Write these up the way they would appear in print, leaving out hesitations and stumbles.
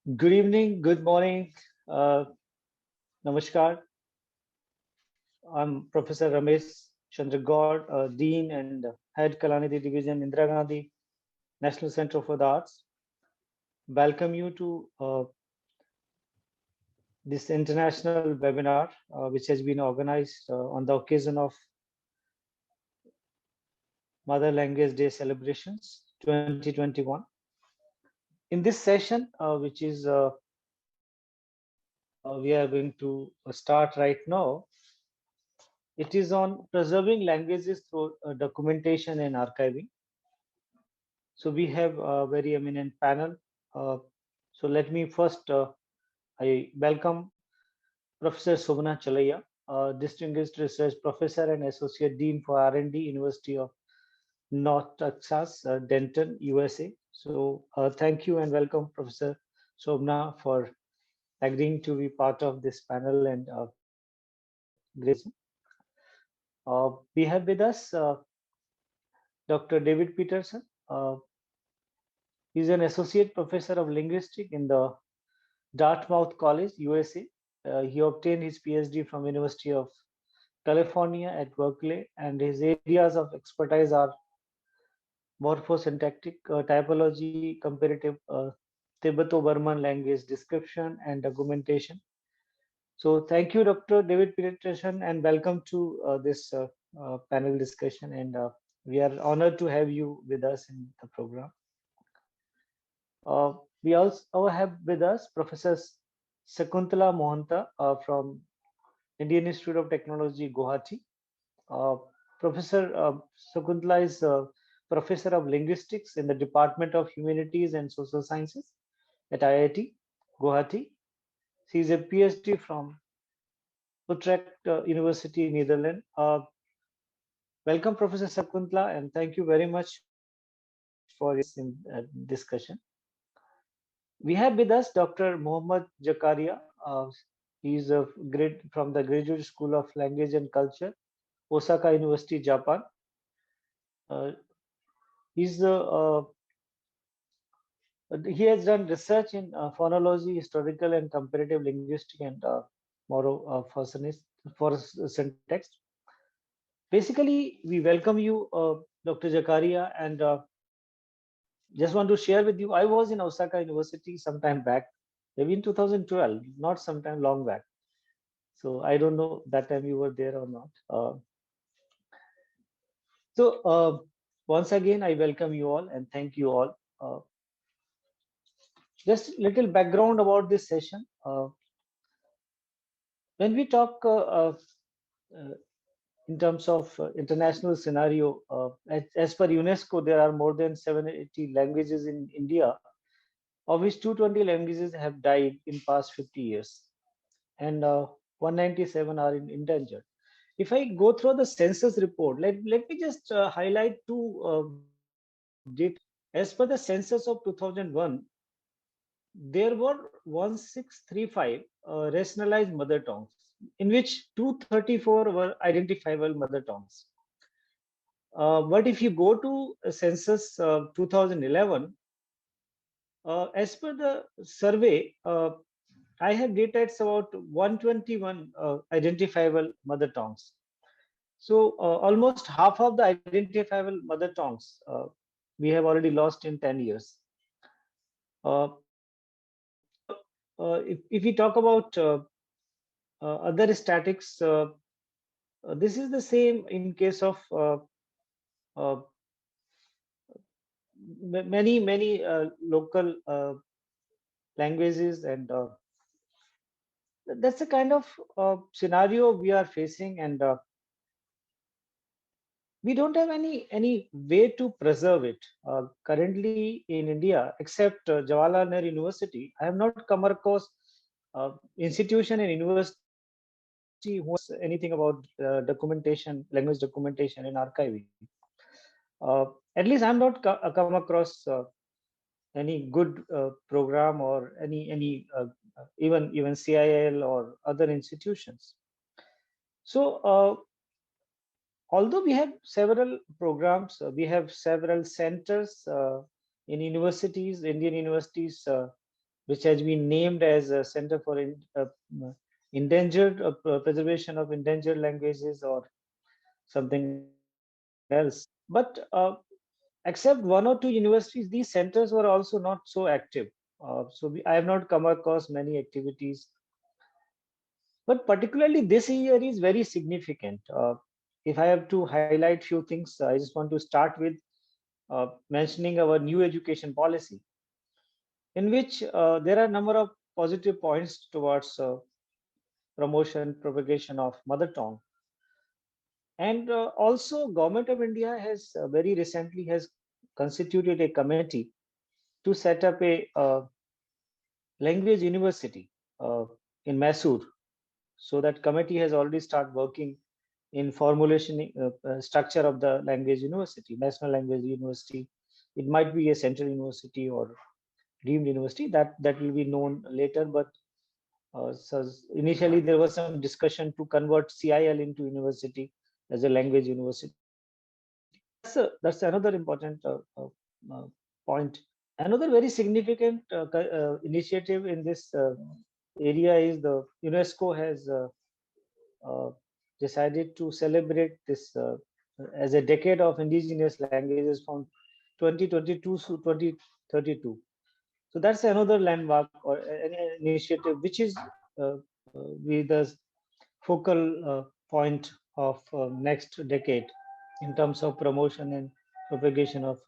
Good evening, good morning, namaskar. I'm Professor Ramesh Chandragod, Dean and Head Kalanidhi Division, Indira Gandhi National Center for the Arts. Welcome you to this international webinar, which has been organized on the occasion of Mother Language Day celebrations 2021. In this session, which is we are going to start right now, it is on preserving languages through documentation and archiving. So we have a very eminent panel. So let me first, I welcome Professor Sobhana Chalaya, Distinguished Research Professor and Associate Dean for R&D, University of North Texas, Denton, USA. So thank you and welcome, Professor Sobhana, for agreeing to be part of this panel and grace. We have with us Dr. David Peterson. He's an associate professor of linguistics in the Dartmouth College, USA. He obtained his PhD from University of California at Berkeley, and his areas of expertise are morphosyntactic typology, comparative Tibeto-Burman language description, and documentation. So thank you, Dr. David Peterson, and welcome to this panel discussion. And we are honored to have you with us in the program. We also have with us Professor Sakuntala Mohanta from Indian Institute of Technology, Guwahati. Professor Sakuntala is Professor of Linguistics in the Department of Humanities and Social Sciences at IIT, Guwahati. She is a PhD from Utrecht University, Netherlands. Welcome, Professor Sakuntala, and thank you very much for this discussion. We have with us Dr. Mohammad Jakaria. He is from the Graduate School of Language and Culture, Osaka University, Japan. He has done research in phonology, historical and comparative linguistics, and for syntax. Basically, we welcome you, Dr. Jakaria, and just want to share with you, I was in Osaka University sometime back, maybe in 2012, not sometime long back. So I don't know that time you were there or not. Once again, I welcome you all and thank you all. Just little background about this session. When we talk in terms of international scenario, as per UNESCO, there are more than 780 languages in India, of which 220 languages have died in past 50 years, and 197 are endangered. If I go through the census report, let me just highlight two data. As per the census of 2001, there were 1635 rationalized mother tongues, in which 234 were identifiable mother tongues. But if you go to census 2011, as per the survey, I have data, it's about 121 identifiable mother tongues. So almost half of the identifiable mother tongues we have already lost in 10 years. If we talk about other statics, this is the same in case of many local languages, and that's the kind of scenario we are facing, and we don't have any way to preserve it currently in India, except Jawaharlal Nehru University. I have not come across institution and university who anything about documentation, language documentation, and archiving. At least I'm not come across any good program or any even CIL or other institutions. So although we have several programs, we have several centers in universities, Indian universities, which has been named as a Center for Endangered Preservation of Endangered Languages or something else. But except one or two universities, these centers were also not so active. I have not come across many activities, but particularly this year is very significant. If I have to highlight few things, I just want to start with mentioning our new education policy, in which there are a number of positive points towards promotion, propagation of mother tongue. And also, Government of India has very recently has constituted a committee to set up a language university in Mysore. So that committee has already started working in formulation structure of the language university, national language university. It might be a central university or deemed university, that will be known later. But so initially there was some discussion to convert CIL into university as a language university. That's another important point. Another very significant initiative in this area is the UNESCO has uh, decided to celebrate this as a decade of indigenous languages from 2022 to 2032. So that's another landmark or an initiative which is with the focal point of next decade in terms of promotion and propagation of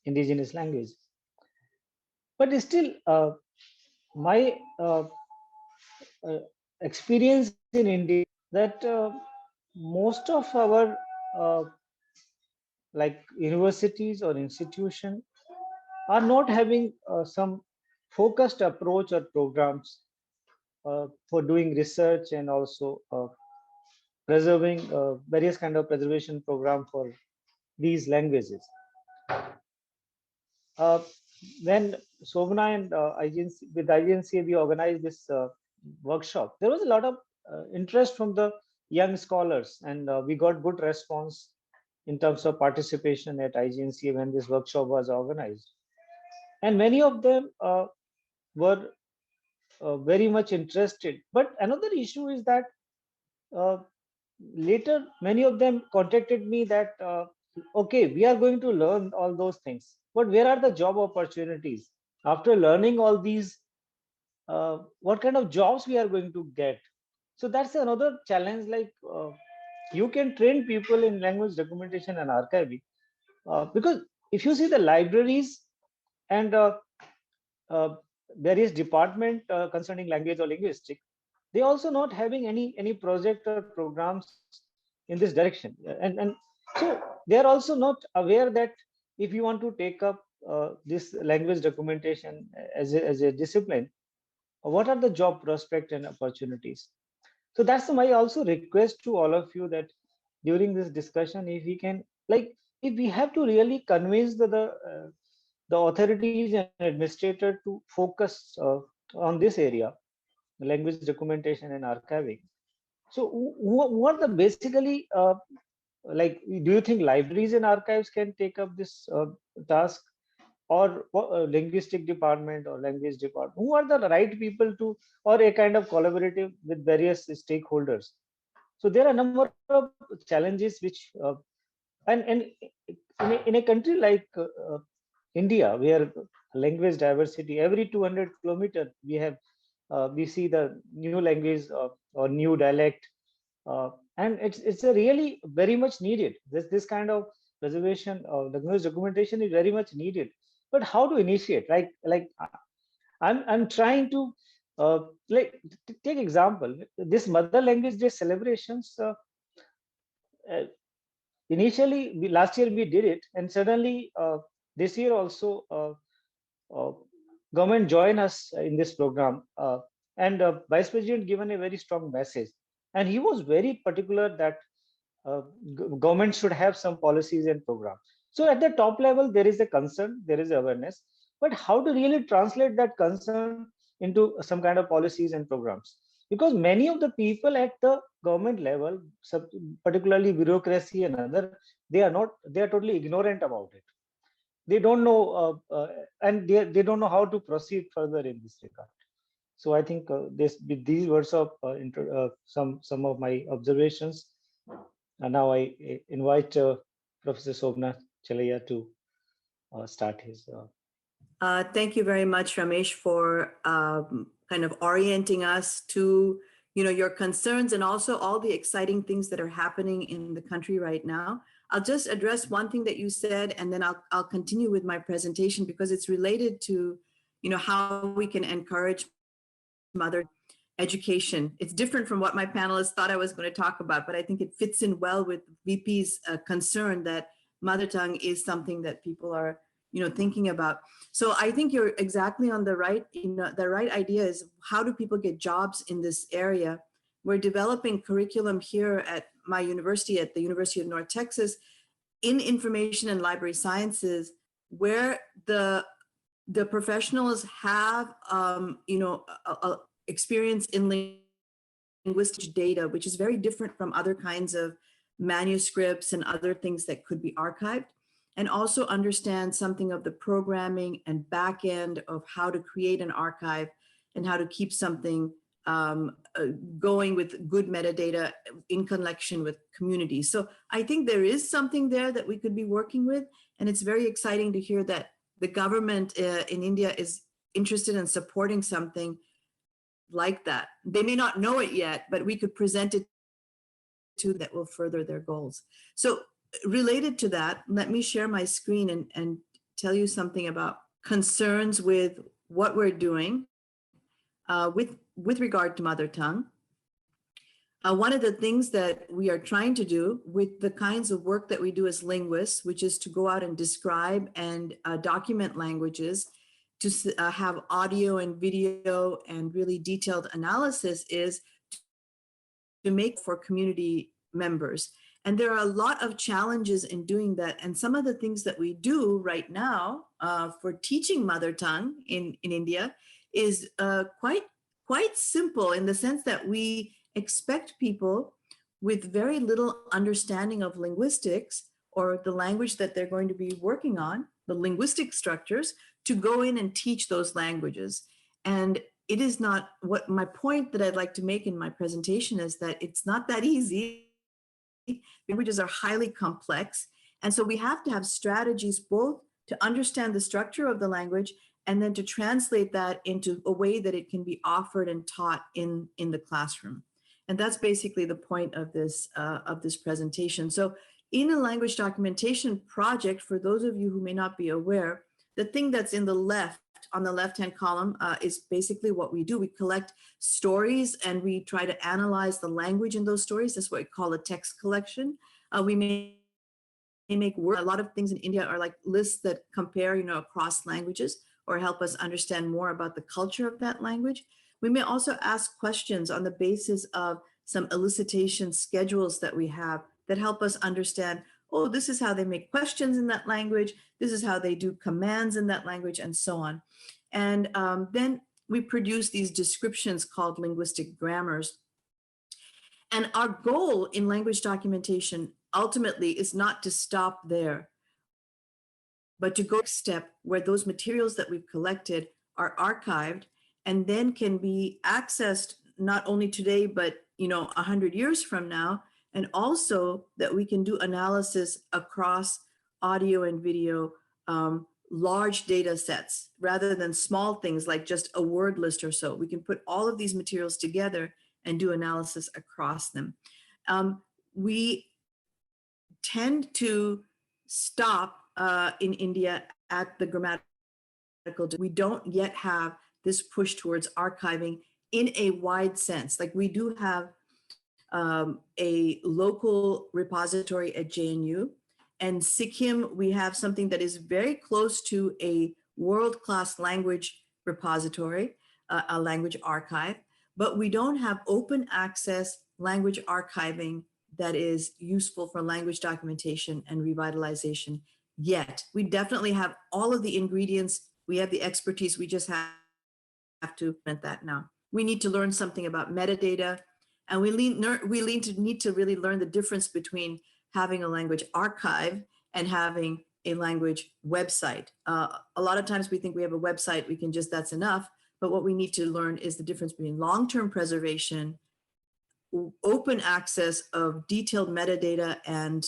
indigenous language. But still, my experience in India that most of our uh, like universities or institution are not having some focused approach or programs for doing research and also preserving various kind of preservation program for these languages. Uh, when Sobna and IGNC, with IGNC, we organized this workshop, there was a lot of interest from the young scholars, and we got good response in terms of participation at IGNC when this workshop was organized. And many of them were very much interested. But another issue is that uh, later many of them contacted me that okay, we are going to learn all those things, but where are the job opportunities after learning all these? What kind of jobs we are going to get? So that's another challenge. Like you can train people in language documentation and archiving, because if you see the libraries and uh, various department concerning language or linguistic, they also not having any project or programs in this direction. And so they are also not aware that if you want to take up this language documentation as a discipline, what are the job prospect and opportunities. So that's my also request to all of you that during this discussion, if we can, like, if we have to really convince the authorities and administrator to focus on this area, language documentation and archiving. So who are the basically like, do you think libraries and archives can take up this task, or linguistic department or language department? Who are the right people to, or a kind of collaborative with various stakeholders? So there are a number of challenges which and in a country like India, where language diversity every 200 kilometers we have, we see the new language or new dialect, and it's a really very much needed. This kind of preservation of language documentation is very much needed. But how to initiate? I'm trying to like take example this Mother Language Day celebrations. Uh, Initially, last year we did it, and suddenly this year also uh, government joined us in this program, and Vice President given a very strong message, and he was very particular that government should have some policies and programs. So at the top level, there is a concern, there is awareness, but how to really translate that concern into some kind of policies and programs? Because many of the people at the government level, particularly bureaucracy and other, they are totally ignorant about it. they don't know, and they don't know how to proceed further in this regard. So I think with these words of some of my observations, and now I invite Professor Somnath Chalaya to start his. Thank you very much, Ramesh, for kind of orienting us to, your concerns and also all the exciting things that are happening in the country right now. I'll just address one thing that you said, and then I'll continue with my presentation because it's related to, how we can encourage mother education. It's different from what my panelists thought I was going to talk about, but I think it fits in well with VP's concern that mother tongue is something that people are, thinking about. So I think you're exactly on the right, the right idea is how do people get jobs in this area? We're developing curriculum here at my university, at the University of North Texas, in information and library sciences, where the professionals have, experience in linguistic data, which is very different from other kinds of manuscripts and other things that could be archived, and also understand something of the programming and back end of how to create an archive and how to keep something going with good metadata in connection with communities. So I think there is something there that we could be working with, and it's very exciting to hear that the government in India is interested in supporting something like that. They may not know it yet, but we could present it to that will further their goals. So related to that, let me share my screen and tell you something about concerns with what we're doing with regard to mother tongue. One of the things that we are trying to do with the kinds of work that we do as linguists, which is to go out and describe and document languages, to have audio and video and really detailed analysis, is to make for community members. And there are a lot of challenges in doing that. And some of the things that we do right now for teaching mother tongue in India is quite simple, in the sense that we expect people with very little understanding of linguistics or the language that they're going to be working on, the linguistic structures, to go in and teach those languages. And it is not, what my point that I'd like to make in my presentation is that it's not that easy. Languages are highly complex. And so we have to have strategies both to understand the structure of the language and then to translate that into a way that it can be offered and taught in the classroom. And that's basically the point of this presentation. So in a language documentation project, for those of you who may not be aware, the thing that's in the left, on the left-hand column, is basically what we do. We collect stories and we try to analyze the language in those stories. That's what we call a text collection. We may make work. A lot of things in India are like lists that compare, across languages or help us understand more about the culture of that language. We may also ask questions on the basis of some elicitation schedules that we have that help us understand, oh, this is how they make questions in that language. This is how they do commands in that language, and so on. And then we produce these descriptions called linguistic grammars. And our goal in language documentation ultimately is not to stop there, but to go a step where those materials that we've collected are archived and then can be accessed not only today, but 100 years from now, and also that we can do analysis across audio and video, large data sets, rather than small things like just a word list or so. We can put all of these materials together and do analysis across them. We tend to stop in India at the grammatical. We don't yet have this push towards archiving in a wide sense. Like we do have a local repository at JNU, and Sikkim, we have something that is very close to a world-class language repository, a language archive, but we don't have open access language archiving that is useful for language documentation and revitalization yet. We definitely have all of the ingredients. We have the expertise. We just have to implement that now. We need to learn something about metadata, and we need to really learn the difference between having a language archive and having a language website. A lot of times we think we have a website, we can just, that's enough. But what we need to learn is the difference between long-term preservation, open access of detailed metadata and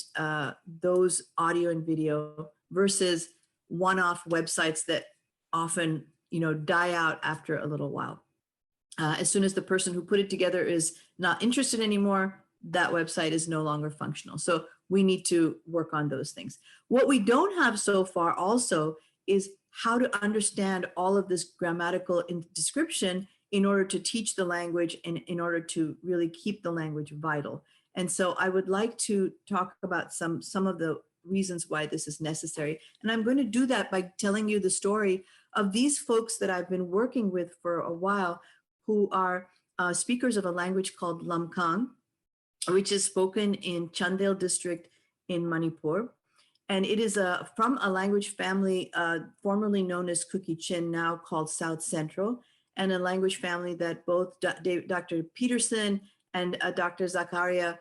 those audio and video versus one-off websites that often, die out after a little while. As soon as the person who put it together is not interested anymore, that website is no longer functional. So we need to work on those things. What we don't have so far also is how to understand all of this grammatical description in order to teach the language and in order to really keep the language vital. And so I would like to talk about some of the reasons why this is necessary. And I'm going to do that by telling you the story of these folks that I've been working with for a while, who are speakers of a language called Lamkang, which is spoken in Chandel district in Manipur. And it is from a language family formerly known as Kuki-Chin, now called South Central, and a language family that both Dr. Peterson and Dr. Zakaria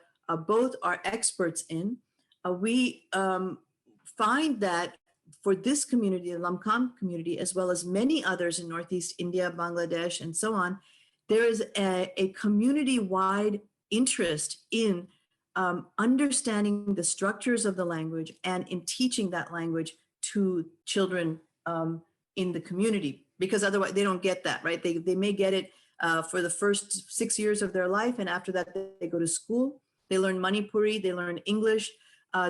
both are experts in. We find that for this community, the Lamkang community, as well as many others in Northeast India, Bangladesh, and so on, there is a community-wide interest in understanding the structures of the language and in teaching that language to children in the community, because otherwise they don't get that, right? They may get it for the first 6 years of their life, and after that they go to school, they learn Manipuri, they learn English,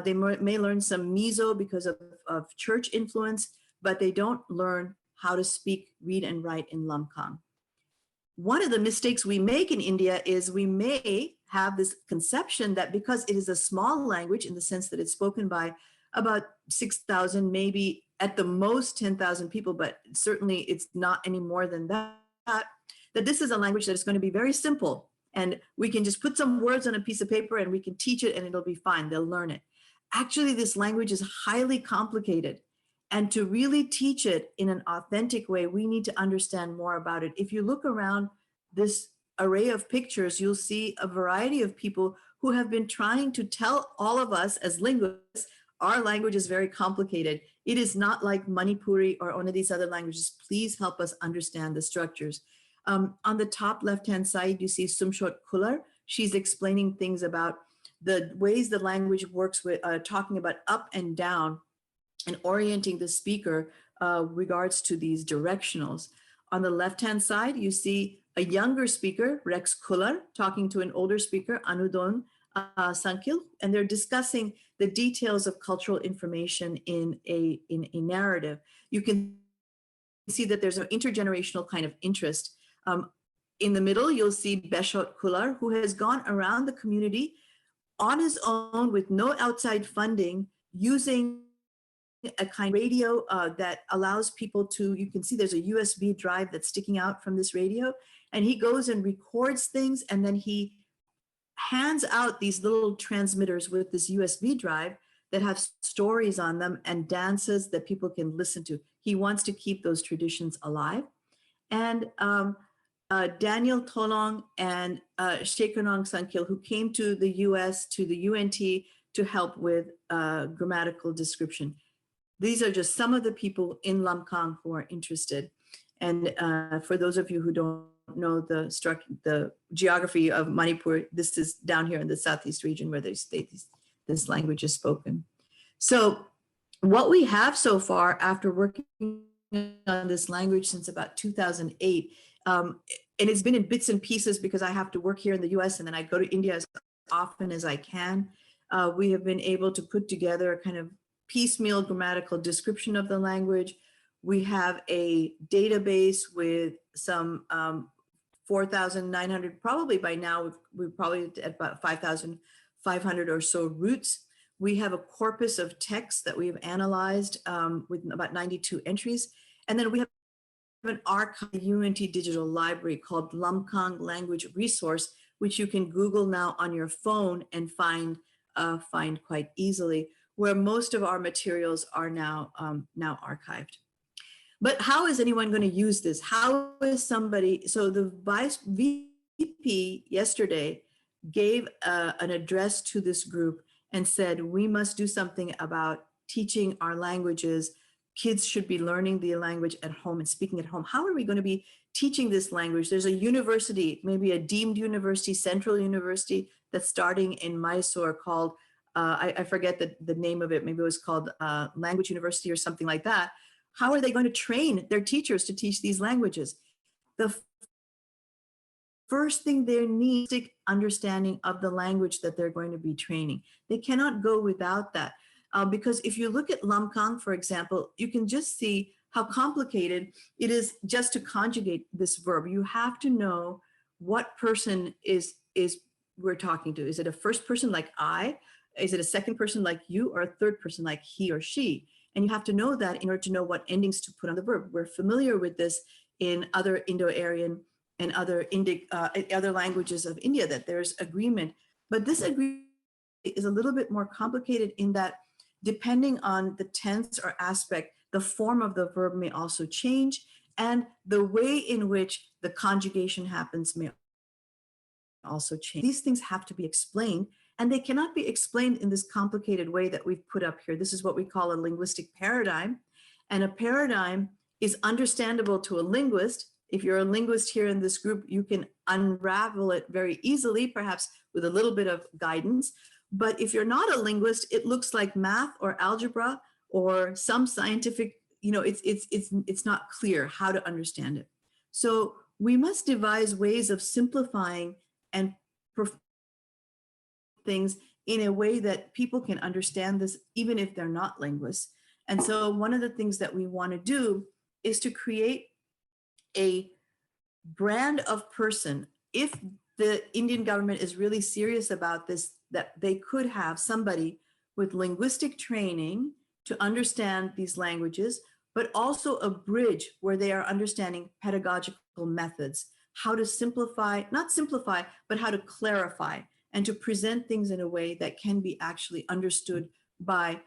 they may learn some Mizo because of church influence, but they don't learn how to speak, read, and write in Lamkang. One of the mistakes we make in India is we may have this conception that because it is a small language in the sense that it's spoken by about 6,000, maybe at the most 10,000 people, but certainly it's not any more than that, that this is a language that is going to be very simple. And we can just put some words on a piece of paper and we can teach it and it'll be fine. They'll learn it. Actually, this language is highly complicated. And to really teach it in an authentic way, we need to understand more about it. If you look around this array of pictures, you'll see a variety of people who have been trying to tell all of us as linguists, our language is very complicated. It is not like Manipuri or one of these other languages. Please help us understand the structures. On the top left-hand side, you see Sumshot Kular. She's explaining things about the ways the language works with talking about up and down and orienting the speaker regards to these directionals. On the left-hand side, you see a younger speaker, Rex Kular, talking to an older speaker, Anudon Sankil, and they're discussing the details of cultural information in a narrative. You can see that there's an intergenerational kind of interest. In the middle, you'll see Beshot Kular, who has gone around the community on his own with no outside funding, using a kind of radio that allows people to, you can see there's a USB drive that's sticking out from this radio, and he goes and records things, and then he hands out these little transmitters with this USB drive that have stories on them and dances that people can listen to. He wants to keep those traditions alive. And Daniel Tolong and Shekanong Sankil, who came to the US, to the UNT, to help with grammatical description. These are just some of the people in Lamkang who are interested. And for those of you who don't know the geography of Manipur, this is down here in the southeast region where this language is spoken. So what we have so far after working on this language since about 2008, and it's been in bits and pieces because I have to work here in the US and then I go to India as often as I can, we have been able to put together a kind of piecemeal grammatical description of the language. We have a database with some 4,900, probably by now, we're probably at about 5,500 or so roots. We have a corpus of texts that we have analyzed with about 92 entries. And then we have an archive UNT digital library called Lamkang Language Resource, which you can Google now on your phone and find quite easily, where most of our materials are now archived. But how is anyone going to use this? How is somebody, so the Vice VP yesterday gave an address to this group and said, we must do something about teaching our languages. Kids should be learning the language at home and speaking at home. How are we going to be teaching this language? There's a university, maybe a deemed university, central university, that's starting in Mysore called, I forget the name of it, maybe it was called Language University or something like that. How are they going to train their teachers to teach these languages? The first thing they need is understanding of the language that they're going to be training. They cannot go without that. Because if you look at Lamkang, for example, you can just see how complicated it is just to conjugate this verb. You have to know what person is we're talking to. Is it a first person like I? Is it a second person like you, or a third person like he or she? And you have to know that in order to know what endings to put on the verb. We're familiar with this in other Indo-Aryan and other other languages of India, that there's agreement. But this agreement is a little bit more complicated in that, depending on the tense or aspect, the form of the verb may also change, and the way in which the conjugation happens may also change. These things have to be explained, and they cannot be explained in this complicated way that we've put up here. This is what we call a linguistic paradigm. And a paradigm is understandable to a linguist. If you're a linguist here in this group, you can unravel it very easily, perhaps with a little bit of guidance. But if you're not a linguist, it looks like math or algebra or some scientific, it's not clear how to understand it. So we must devise ways of simplifying and things in a way that people can understand this, even if they're not linguists. And so one of the things that we want to do is to create a brand of person. If the Indian government is really serious about this, that they could have somebody with linguistic training to understand these languages, but also a bridge where they are understanding pedagogical methods, how to simplify, not simplify, but how to clarify and to present things in a way that can be actually understood by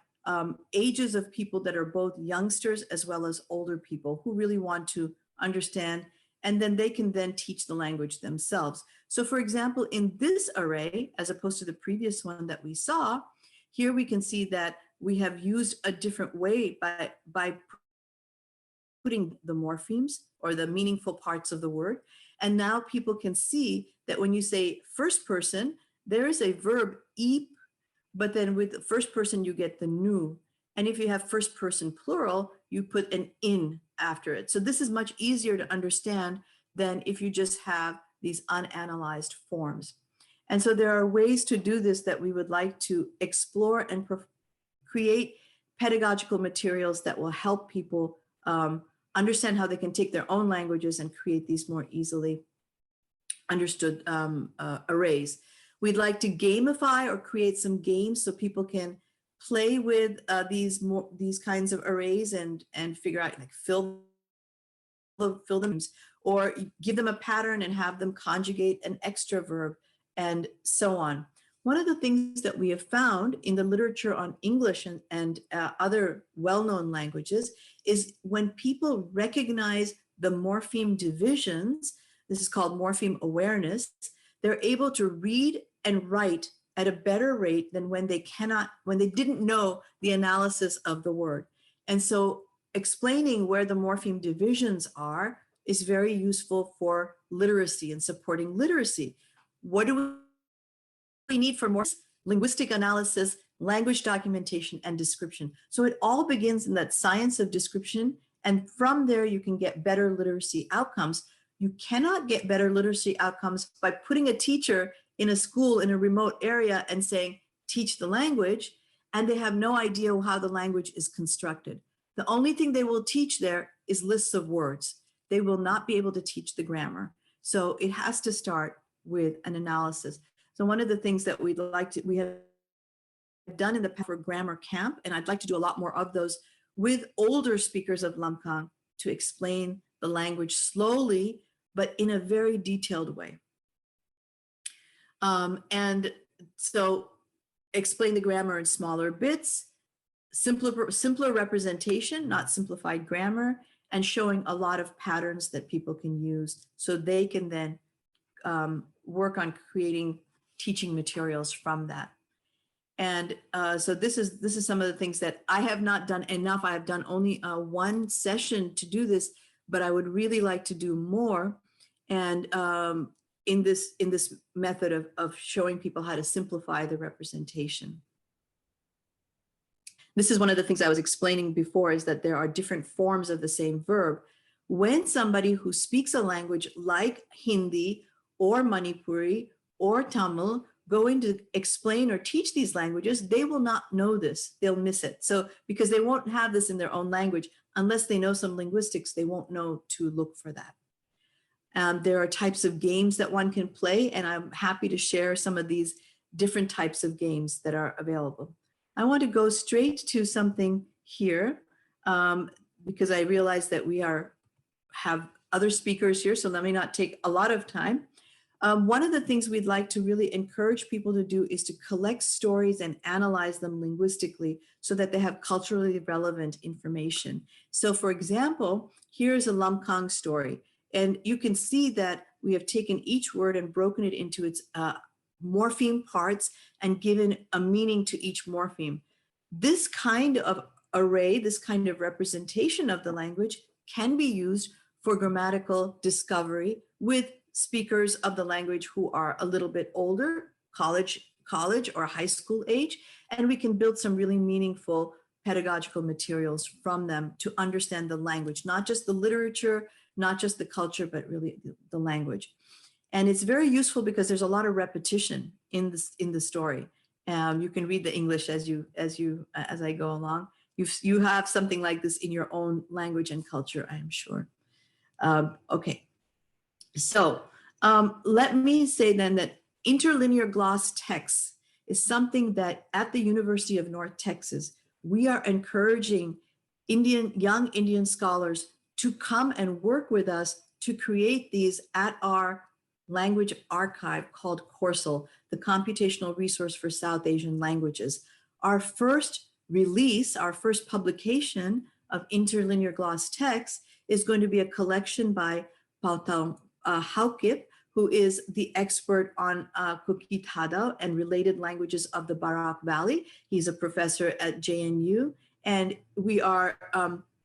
ages of people that are both youngsters as well as older people who really want to understand, and then they can then teach the language themselves. So for example, in this array, as opposed to the previous one that we saw, here we can see that we have used a different way by putting the morphemes or the meaningful parts of the word. And now people can see that when you say first person, there is a verb eep, but then with the first person, you get the nu. And if you have first person plural, you put an in after it. So this is much easier to understand than if you just have these unanalyzed forms. And so there are ways to do this that we would like to explore and create pedagogical materials that will help people understand how they can take their own languages and create these more easily understood arrays. We'd like to gamify or create some games so people can play with these kinds of arrays and figure out, like fill them, or give them a pattern and have them conjugate an extra verb and so on. One of the things that we have found in the literature on English and other well-known languages is when people recognize the morpheme divisions, this is called morpheme awareness, they're able to read and write at a better rate than when they didn't know the analysis of the word. And so explaining where the morpheme divisions are is very useful for literacy and supporting literacy. What do we need for more? Linguistic analysis, language documentation, and description. So it all begins in that science of description, and from there you can get better literacy outcomes. You cannot get better literacy outcomes by putting a teacher in a school in a remote area and saying, teach the language, and they have no idea how the language is constructed. The only thing they will teach there is lists of words. They will not be able to teach the grammar. So it has to start with an analysis. So one of the things that we have done in the past for grammar camp, and I'd like to do a lot more of those with older speakers of Lamkang to explain the language slowly, but in a very detailed way. And so explain the grammar in smaller bits, simpler representation, not simplified grammar, and showing a lot of patterns that people can use so they can then work on creating teaching materials from that. And so this is some of the things that I have not done enough. I have done only one session to do this, but I would really like to do more. And in this method of showing people how to simplify the representation. This is one of the things I was explaining before, is that there are different forms of the same verb. When somebody who speaks a language like Hindi or Manipuri or Tamil go in to explain or teach these languages, they will not know this. They'll miss it. So because they won't have this in their own language, unless they know some linguistics, they won't know to look for that. There are types of games that one can play, and I'm happy to share some of these different types of games that are available. I want to go straight to something here because I realize that we have other speakers here, so let me not take a lot of time. One of the things we'd like to really encourage people to do is to collect stories and analyze them linguistically so that they have culturally relevant information. So for example, here's a Lamkang story. And you can see that we have taken each word and broken it into its morpheme parts and given a meaning to each morpheme. This kind of array, this kind of representation of the language can be used for grammatical discovery with speakers of the language who are a little bit older, college or high school age, and we can build some really meaningful pedagogical materials from them to understand the language, not just the literature, not just the culture, but really the language. And it's very useful because there's a lot of repetition in the story. You can read the English as I go along. You have something like this in your own language and culture, I am sure. Okay, so let me say then that interlinear gloss text is something that at the University of North Texas, we are encouraging young Indian scholars to come and work with us to create these at our language archive called CORSAL, the Computational Resource for South Asian Languages. Our first release, our first publication of interlinear gloss text is going to be a collection by Pautam Haukip, who is the expert on Kuki Tada and related languages of the Barak Valley. He's a professor at JNU, and we are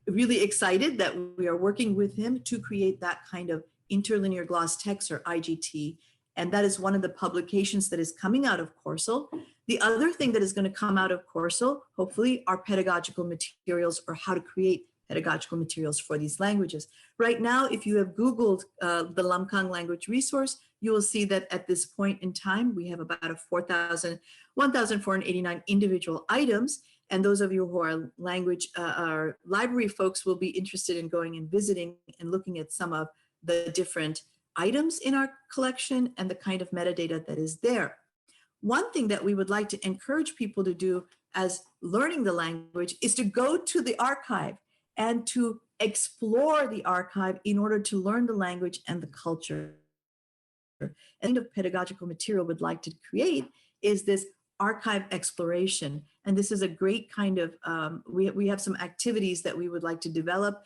really excited that we are working with him to create that kind of interlinear gloss text, or IGT. And that is one of the publications that is coming out of CORSAL. The other thing that is going to come out of CORSAL, hopefully, are pedagogical materials, or how to create pedagogical materials for these languages. Right now, if you have Googled the Lamkang language resource, you will see that at this point in time, we have about 1,489 individual items. And those of you who are library folks will be interested in going and visiting and looking at some of the different items in our collection and the kind of metadata that is there. One thing that we would like to encourage people to do as learning the language is to go to the archive and to explore the archive in order to learn the language and the culture. And the kind of pedagogical material we'd like to create is this archive exploration. And this is a great kind of, we have some activities that we would like to develop.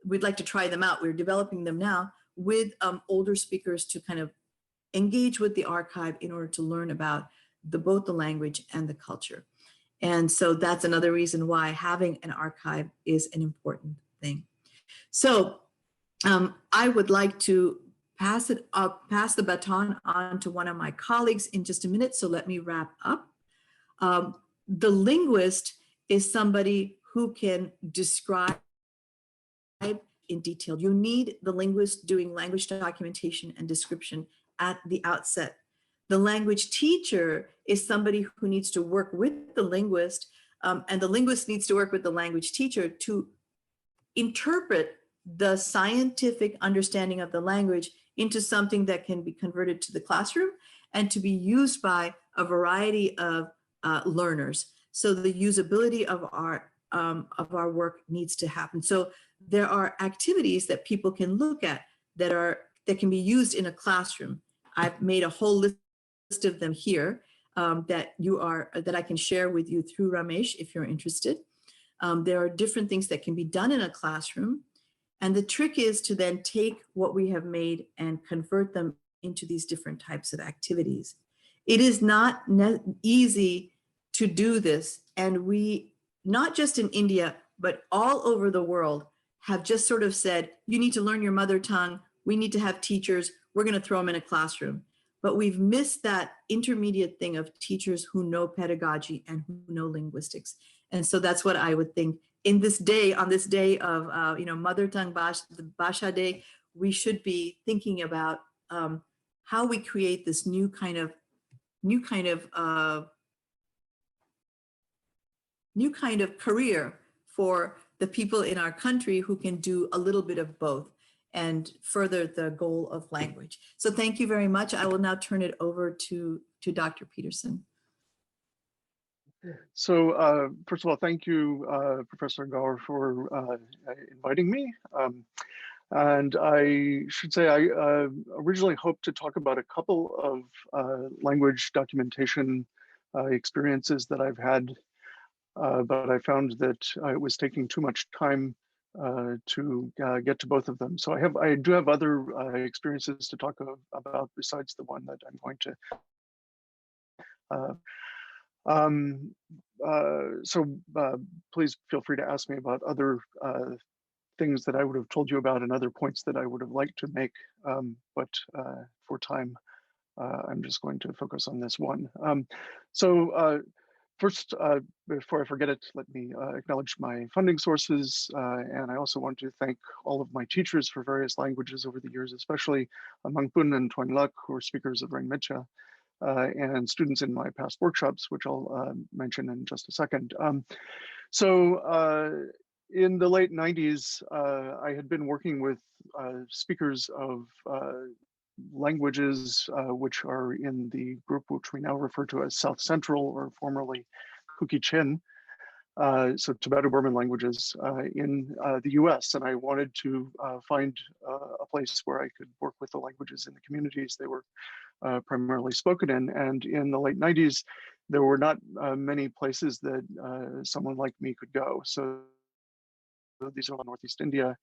We'd like to try them out. We're developing them now with older speakers to kind of engage with the archive in order to learn about both the language and the culture. And so that's another reason why having an archive is an important thing. So I would like to pass the baton on to one of my colleagues in just a minute. So let me wrap up. The linguist is somebody who can describe in detail. You need the linguist doing language documentation and description at the outset. The language teacher is somebody who needs to work with the linguist, and the linguist needs to work with the language teacher to interpret the scientific understanding of the language into something that can be converted to the classroom and to be used by a variety of learners. So the usability of our work needs to happen. So there are activities that people can look at that can be used in a classroom. I've made a whole list of them here that I can share with you through Ramesh if you're interested. There are different things that can be done in a classroom. And the trick is to then take what we have made and convert them into these different types of activities. It is not easy to do this. And we, not just in India, but all over the world, have just sort of said, you need to learn your mother tongue. We need to have teachers. We're going to throw them in a classroom. But we've missed that intermediate thing of teachers who know pedagogy and who know linguistics. And so that's what I would think in this day, on this day of, Mother Tongue the Bhasha Day, we should be thinking about how we create this new kind of career for the people in our country who can do a little bit of both and further the goal of language. So thank you very much. I will now turn it over to Dr. Peterson. So first of all, thank you, Professor Gaur, for inviting me. And I should say I originally hoped to talk about a couple of language documentation experiences that I've had, but I found that it was taking too much time to get to both of them. So I do have other experiences to talk about besides the one that I'm going to. Please feel free to ask me about other things that I would have told you about and other points that I would have liked to make, but for time, I'm just going to focus on this one. First, before I forget it, let me acknowledge my funding sources, and I also want to thank all of my teachers for various languages over the years, especially Mangpun and Tuanlak, who are speakers of Rengmecha, and students in my past workshops, which I'll mention in just a second. In the late 90s, I had been working with speakers of languages which are in the group which we now refer to as South Central or formerly Kuki-Chin, so Tibeto-Burman languages in the US. And I wanted to find a place where I could work with the languages in the communities they were primarily spoken in. And in the late 90s, there were not many places that someone like me could go. So these are all Northeast India.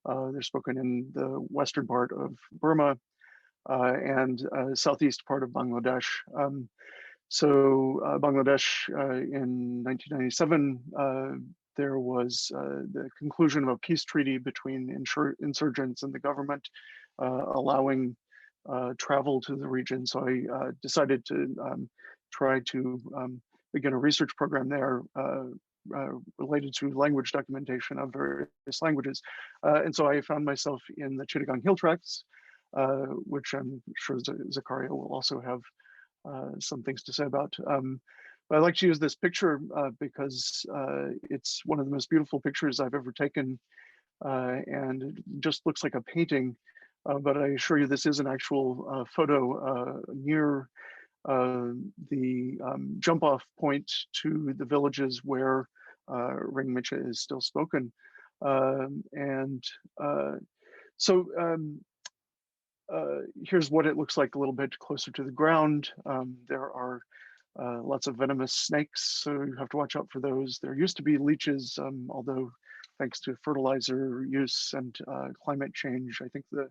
They're spoken in the western part of Burma and southeast part of Bangladesh. Bangladesh in 1997, there was the conclusion of a peace treaty between insurgents and the government, allowing travel to the region. So I decided to try to begin a research program there related to language documentation of various languages. And so I found myself in the Chittagong Hill Tracts, which I'm sure Zakaria will also have some things to say about. But I like to use this picture because it's one of the most beautiful pictures I've ever taken, and it just looks like a painting, but I assure you this is an actual photo near the jump-off point to the villages where Ringmicha is still spoken. Here's what it looks like a little bit closer to the ground. There are lots of venomous snakes, so you have to watch out for those. There used to be leeches, although thanks to fertilizer use and climate change, I think the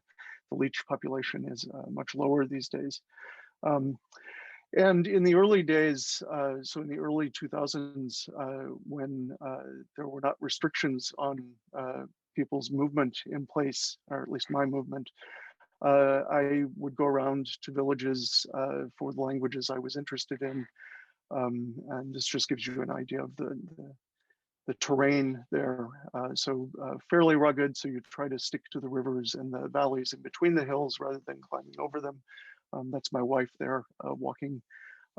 leech population is much lower these days. And in the early days, so in the early 2000s, when there were not restrictions on people's movement in place, or at least my movement, I would go around to villages for the languages I was interested in. And this just gives you an idea of the terrain there. Fairly rugged, so you try to stick to the rivers and the valleys in between the hills rather than climbing over them. That's my wife there walking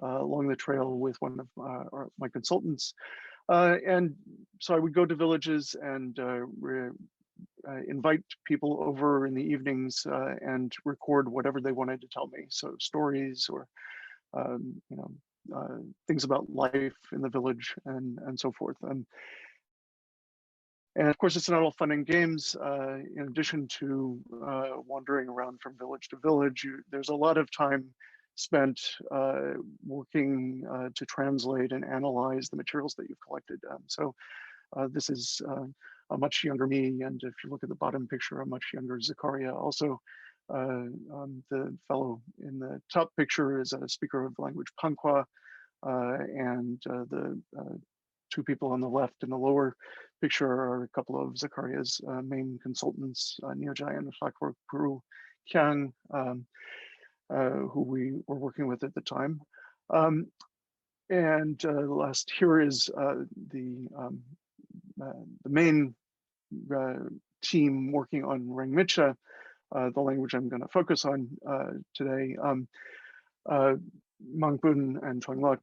along the trail with one of my consultants. And so I would go to villages and invite people over in the evenings and record whatever they wanted to tell me. So stories or things about life in the village and so forth. And of course, it's not all fun and games. In addition to wandering around from village to village, there's a lot of time spent working to translate and analyze the materials that you've collected. This is a much younger me, and if you look at the bottom picture, a much younger Zakaria. Also, the fellow in the top picture is a speaker of the language Pankwa, and the two people on the left in the lower picture are a couple of Zakaria's main consultants, Neojai and Sakwaru Kyang, who we were working with at the time. And last here is the main team working on Rengmicha, the language I'm going to focus on today. Mangbun and Chuangluk,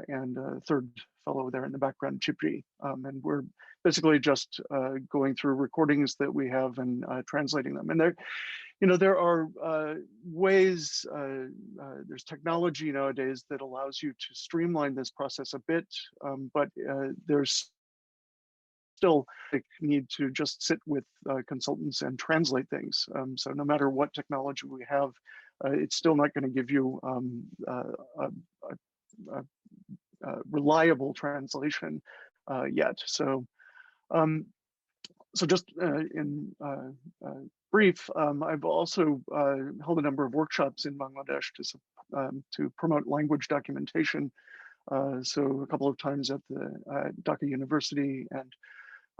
and a third fellow there in the background, Chipri. And we're basically just going through recordings that we have and translating them. And there are ways, there's technology nowadays that allows you to streamline this process a bit, but there's still need to just sit with consultants and translate things. So no matter what technology we have, it's still not going to give you a reliable translation yet. So, just in brief, I've also held a number of workshops in Bangladesh to promote language documentation. So a couple of times at the Dhaka University, and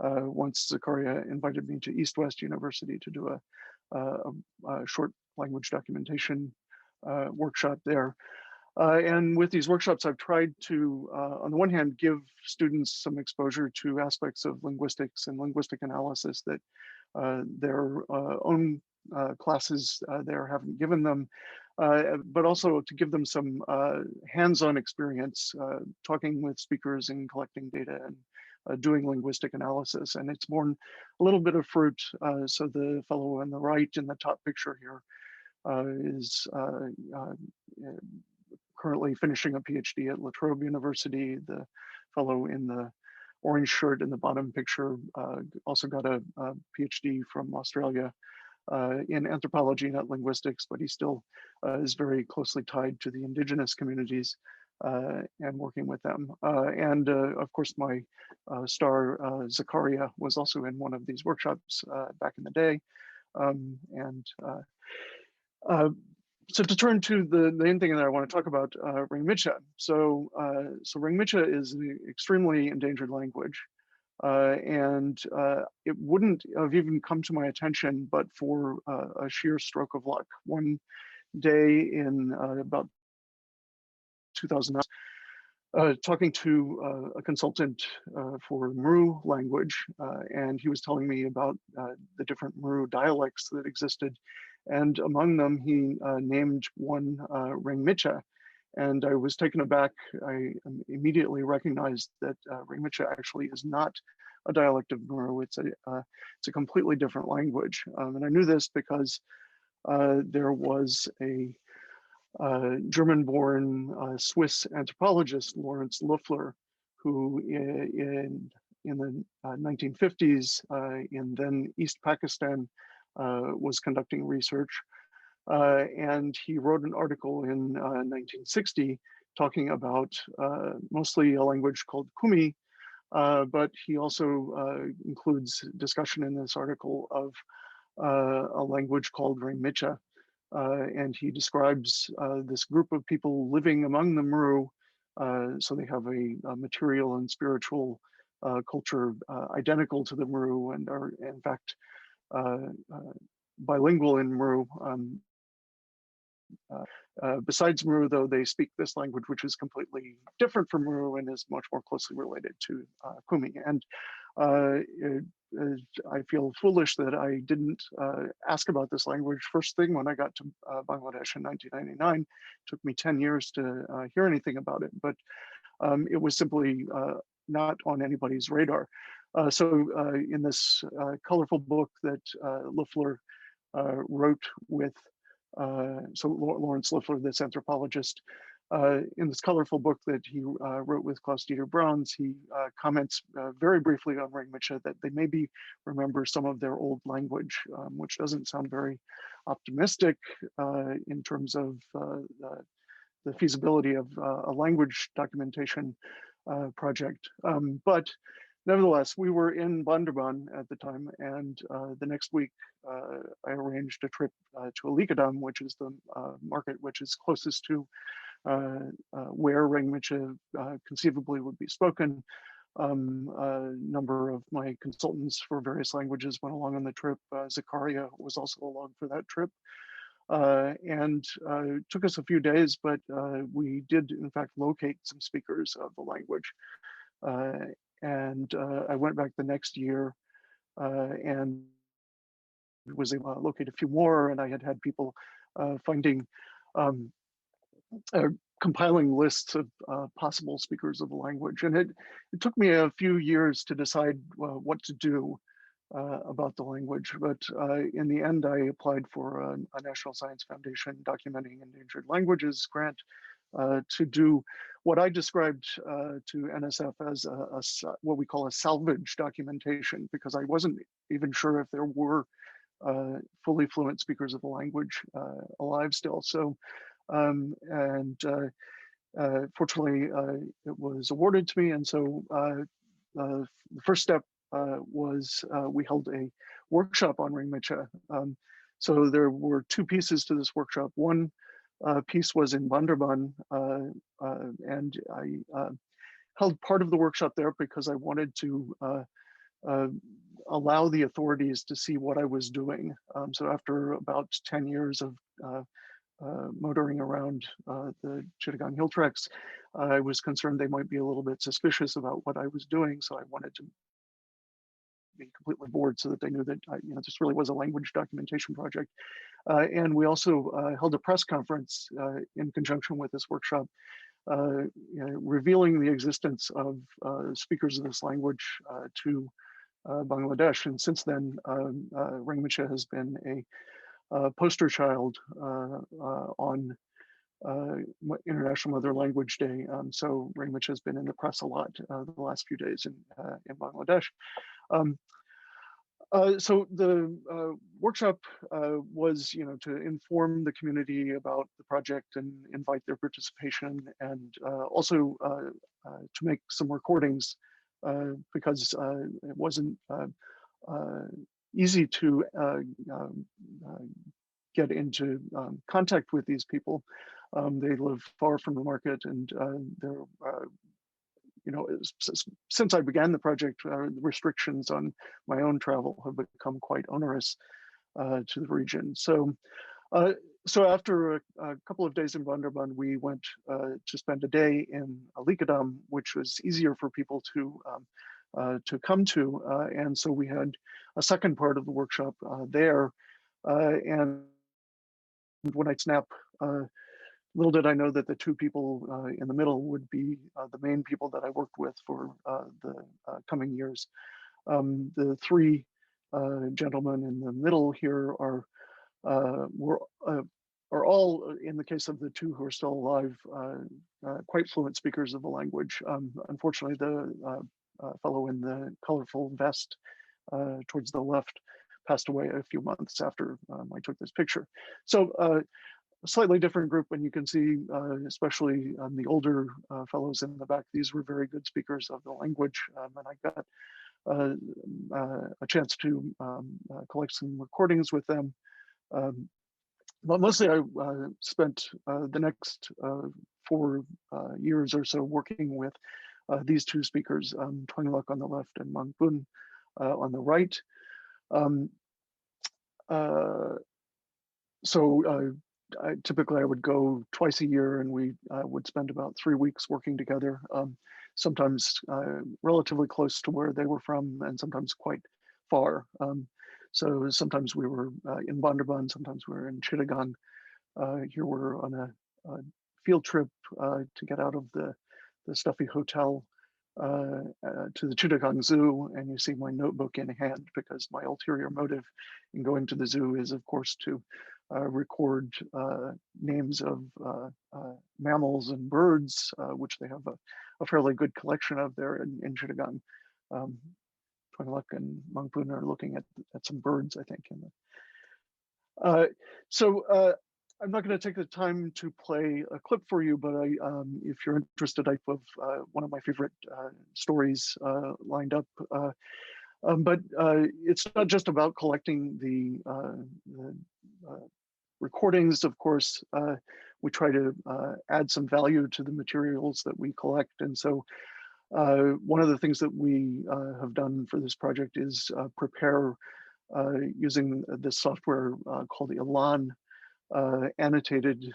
once Zakaria invited me to East West University to do a short language documentation workshop there. And with these workshops, I've tried to, on the one hand, give students some exposure to aspects of linguistics and linguistic analysis that their own classes there haven't given them, but also to give them some hands-on experience talking with speakers and collecting data and doing linguistic analysis. And it's borne a little bit of fruit. So the fellow on the right in the top picture here is currently finishing a PhD at La Trobe University. The fellow in the orange shirt in the bottom picture also got a PhD from Australia in anthropology, not linguistics, but he still is very closely tied to the indigenous communities and working with them. And of course, my star Zakaria was also in one of these workshops back in the day. So to turn to the main thing that I want to talk about, Rengmicha. So Rengmicha is an extremely endangered language. And it wouldn't have even come to my attention, but for a sheer stroke of luck. One day in about 2009, talking to a consultant for Mru language, and he was telling me about the different Mru dialects that existed. And among them, he named one Rengmicha. And I was taken aback. I immediately recognized that Rengmicha actually is not a dialect of Mru. It's a completely different language. And I knew this because there was a German-born Swiss anthropologist, Lawrence Loeffler, who in the 1950s in then East Pakistan was conducting research. And he wrote an article in 1960 talking about mostly a language called Kumi, but he also includes discussion in this article of a language called Rengmicha. And he describes this group of people living among the Mru. So they have a material and spiritual culture identical to the Mru and are in fact bilingual in Mru. Besides Mru, though, they speak this language, which is completely different from Mru and is much more closely related to Kumi. And I feel foolish that I didn't ask about this language first thing when I got to Bangladesh in 1999. It took me 10 years to hear anything about it, but it was simply not on anybody's radar. So in this colorful book that Loeffler wrote with so Lawrence Loeffler, this anthropologist, in this colorful book that he wrote with Klaus-Dieter Brauns, he comments very briefly on Rengmicha that they maybe remember some of their old language, which doesn't sound very optimistic in terms of the feasibility of a language documentation project. But nevertheless, we were in Bandarban at the time, and the next week I arranged a trip to Alikadam, which is the market which is closest to where Ringmiche conceivably would be spoken. A number of my consultants for various languages went along on the trip. Zakaria was also along for that trip. And it took us a few days, but we did in fact locate some speakers of the language. And I went back the next year and was able to locate a few more, and I had people finding compiling lists of possible speakers of the language. And it took me a few years to decide what to do about the language. But in the end, I applied for a National Science Foundation Documenting Endangered Languages grant to do what I described to NSF as what we call a salvage documentation, because I wasn't even sure if there were fully fluent speakers of the language alive still. So, fortunately, it was awarded to me. And so the first step was we held a workshop on Ringmiche. So there were two pieces to this workshop. One piece was in Bandarban, and I held part of the workshop there because I wanted to allow the authorities to see what I was doing. So after about 10 years of motoring around the Chittagong Hill Tracts, I was concerned they might be a little bit suspicious about what I was doing. So I wanted to be completely bored so that they knew that this really was a language documentation project. And we also held a press conference in conjunction with this workshop, revealing the existence of speakers of this language to Bangladesh. And since then, Ringmiche has been a poster child on International Mother Language Day. So Ringmiche has been in the press a lot the last few days in Bangladesh. So the workshop was, to inform the community about the project and invite their participation, and also to make some recordings because it wasn't easy to get into contact with these people. They live far from the market, and they're since I began the project, the restrictions on my own travel have become quite onerous to the region. So, after a couple of days in Bandarban, we went to spend a day in Alikadam, which was easier for people to come to, and so we had a second part of the workshop there. And when I snap. Little did I know that the two people in the middle would be the main people that I worked with for the coming years. The three gentlemen in the middle here are all, in the case of the two who are still alive, quite fluent speakers of the language. Unfortunately, the fellow in the colorful vest towards the left passed away a few months after I took this picture. So a slightly different group, and you can see, especially the older fellows in the back, these were very good speakers of the language, and I got a chance to collect some recordings with them. But mostly I spent the next 4 years or so working with these two speakers, Twanglak on the left and Mangpun on the right. Typically I would go twice a year, and we would spend about 3 weeks working together, sometimes relatively close to where they were from, and sometimes quite far. So sometimes we were in Bandarban, sometimes we were in Chittagong. Here we're on a field trip to get out of the stuffy hotel to the Chittagong Zoo, and you see my notebook in hand, because my ulterior motive in going to the zoo is, of course, to record names of mammals and birds, which they have a fairly good collection of there in Chittagong. Twanglak and Mangpun are looking at some birds, I think. I'm not going to take the time to play a clip for you, but if you're interested, I have one of my favorite stories lined up. But it's not just about collecting the recordings, of course, we try to add some value to the materials that we collect. And so one of the things that we have done for this project is prepare using this software called Elan, annotated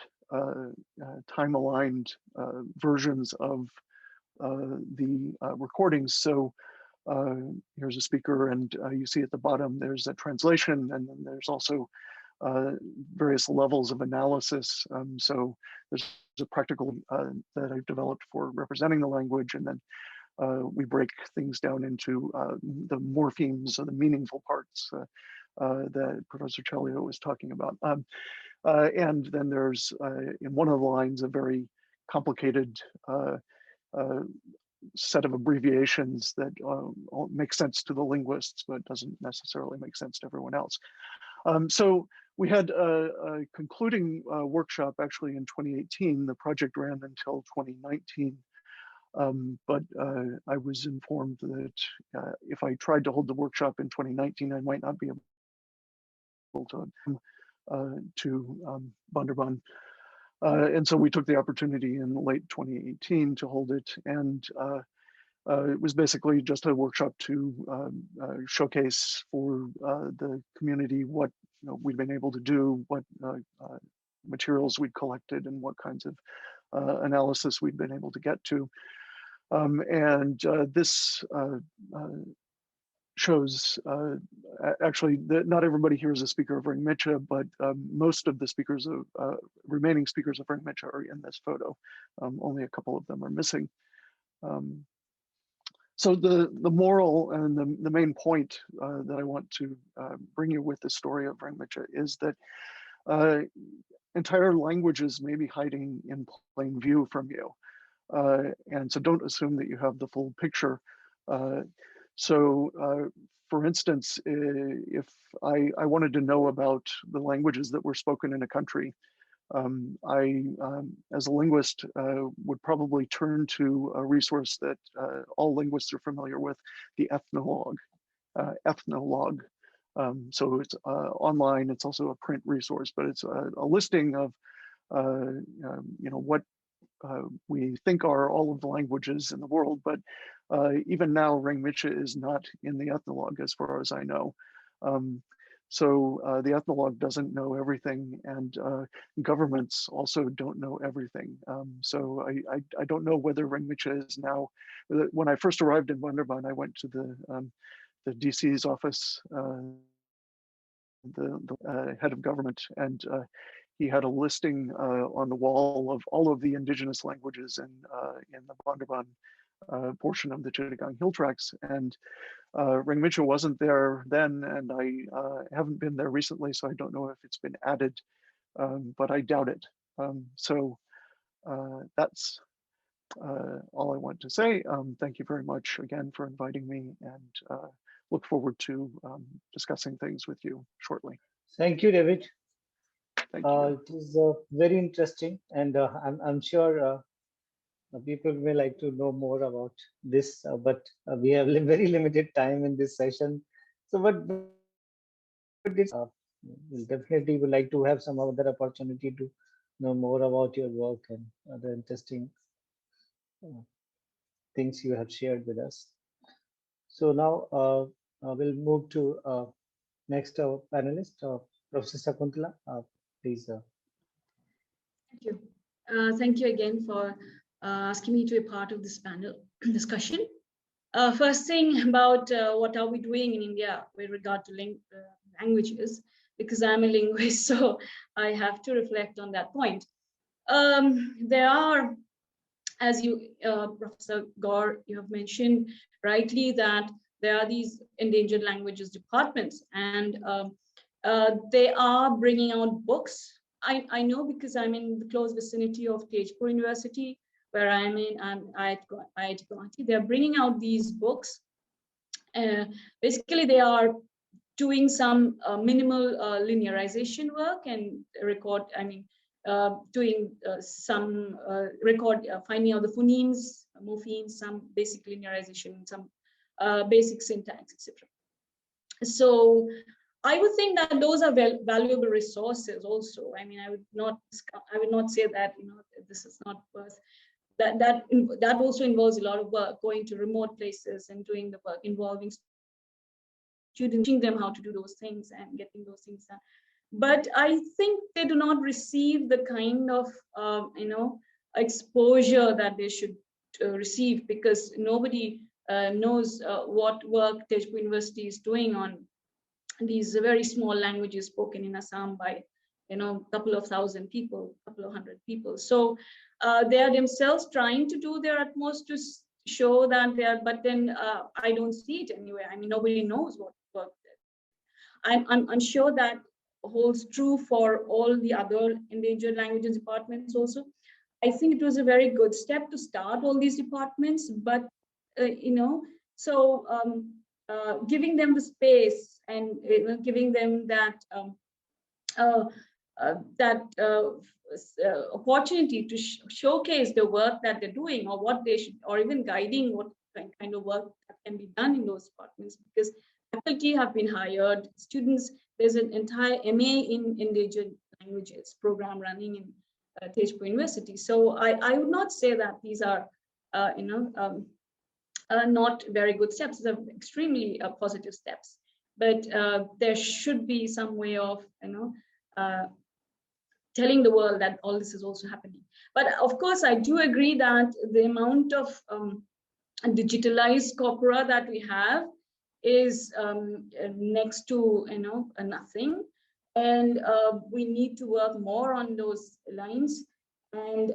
time-aligned versions of the recordings. So here's a speaker, and you see at the bottom there's a translation, and then there's also various levels of analysis. So there's a practical that I've developed for representing the language, and then we break things down into the morphemes or the meaningful parts that Professor Chalio was talking about. And then there's, in one of the lines, a very complicated set of abbreviations that make sense to the linguists, but doesn't necessarily make sense to everyone else. So we had a concluding workshop actually in 2018. The project ran until 2019. But I was informed that if I tried to hold the workshop in 2019, I might not be able to Bandarban. And so we took the opportunity in late 2018 to hold it. And it was basically just a workshop to showcase for the community what we'd been able to do, what materials we'd collected, and what kinds of analysis we'd been able to get to. And this shows, actually, that not everybody here is a speaker of Ringmicha, but most of the speakers of remaining speakers of Ringmicha are in this photo. Only a couple of them are missing. So the moral and the main point that I want to bring you with the story of Ringmicha is that entire languages may be hiding in plain view from you. And so don't assume that you have the full picture. For instance, if I wanted to know about the languages that were spoken in a country, I, as a linguist, would probably turn to a resource that all linguists are familiar with, the ethnologue. So it's online. It's also a print resource, but it's a listing of what we think are all of the languages in the world, but even now Ringmicha is not in the ethnologue as far as I know. The ethnologue doesn't know everything, and governments also don't know everything. So I don't know whether Ringmicha is now, when I first arrived in Bandarban, I went to the DC's office, the head of government, and he had a listing on the wall of all of the indigenous languages in the Bandarban portion of the Chittagong Hill Tracts, and Ringmicha wasn't there then, and I haven't been there recently, so I don't know if it's been added, but I doubt it. That's all I want to say. Thank you very much again for inviting me, and look forward to discussing things with you shortly. Thank you, David. Thank you. It is very interesting, and I'm sure people may like to know more about this, but we have very limited time in this session. So, we'll definitely would like to have some other opportunity to know more about your work and other interesting things you have shared with us. So now we'll move to next panelist, Professor Sakuntala. Please. Thank you. Thank you again for asking me to be part of this panel discussion. First thing about what are we doing in India with regard to languages, because I'm a linguist, so I have to reflect on that point. There are, as you, Professor Gore, you have mentioned rightly that there are these endangered languages departments, and they are bringing out books. I know because I'm in the close vicinity of Tejpur University, where I'm at IIT Guwahati. They're bringing out these books. Basically, they are doing some minimal linearization work and doing some finding out the phonemes, morphemes, some basic linearization, some basic syntax, etc. So I would think that those are valuable resources also. I mean, I would not say that, you know, this is not worth that also involves a lot of work, going to remote places and doing the work involving students, teaching them how to do those things and getting those things done. But I think they do not receive the kind of you know, exposure that they should receive, because nobody knows what work Tezpur University is doing on these very small languages spoken in Assam by, you know, a couple of thousand people, a couple of hundred people. So they are themselves trying to do their utmost to show that they are, but then I don't see it anywhere. I mean, nobody knows what work. I'm sure that holds true for all the other endangered languages departments also. I think it was a very good step to start all these departments, but you know, so giving them the space and, you know, giving them that uh, opportunity to showcase the work that they're doing, or what they should, or even guiding what kind of work that can be done in those departments, because faculty have been hired, students, there's an entire MA in endangered languages program running in Tezpur University. So I would not say that these are, you know, not very good steps. These are extremely positive steps, but there should be some way of, you know, telling the world that all this is also happening. But of course, I do agree that the amount of digitalized corpora that we have is next to, you know, nothing, and we need to work more on those lines. And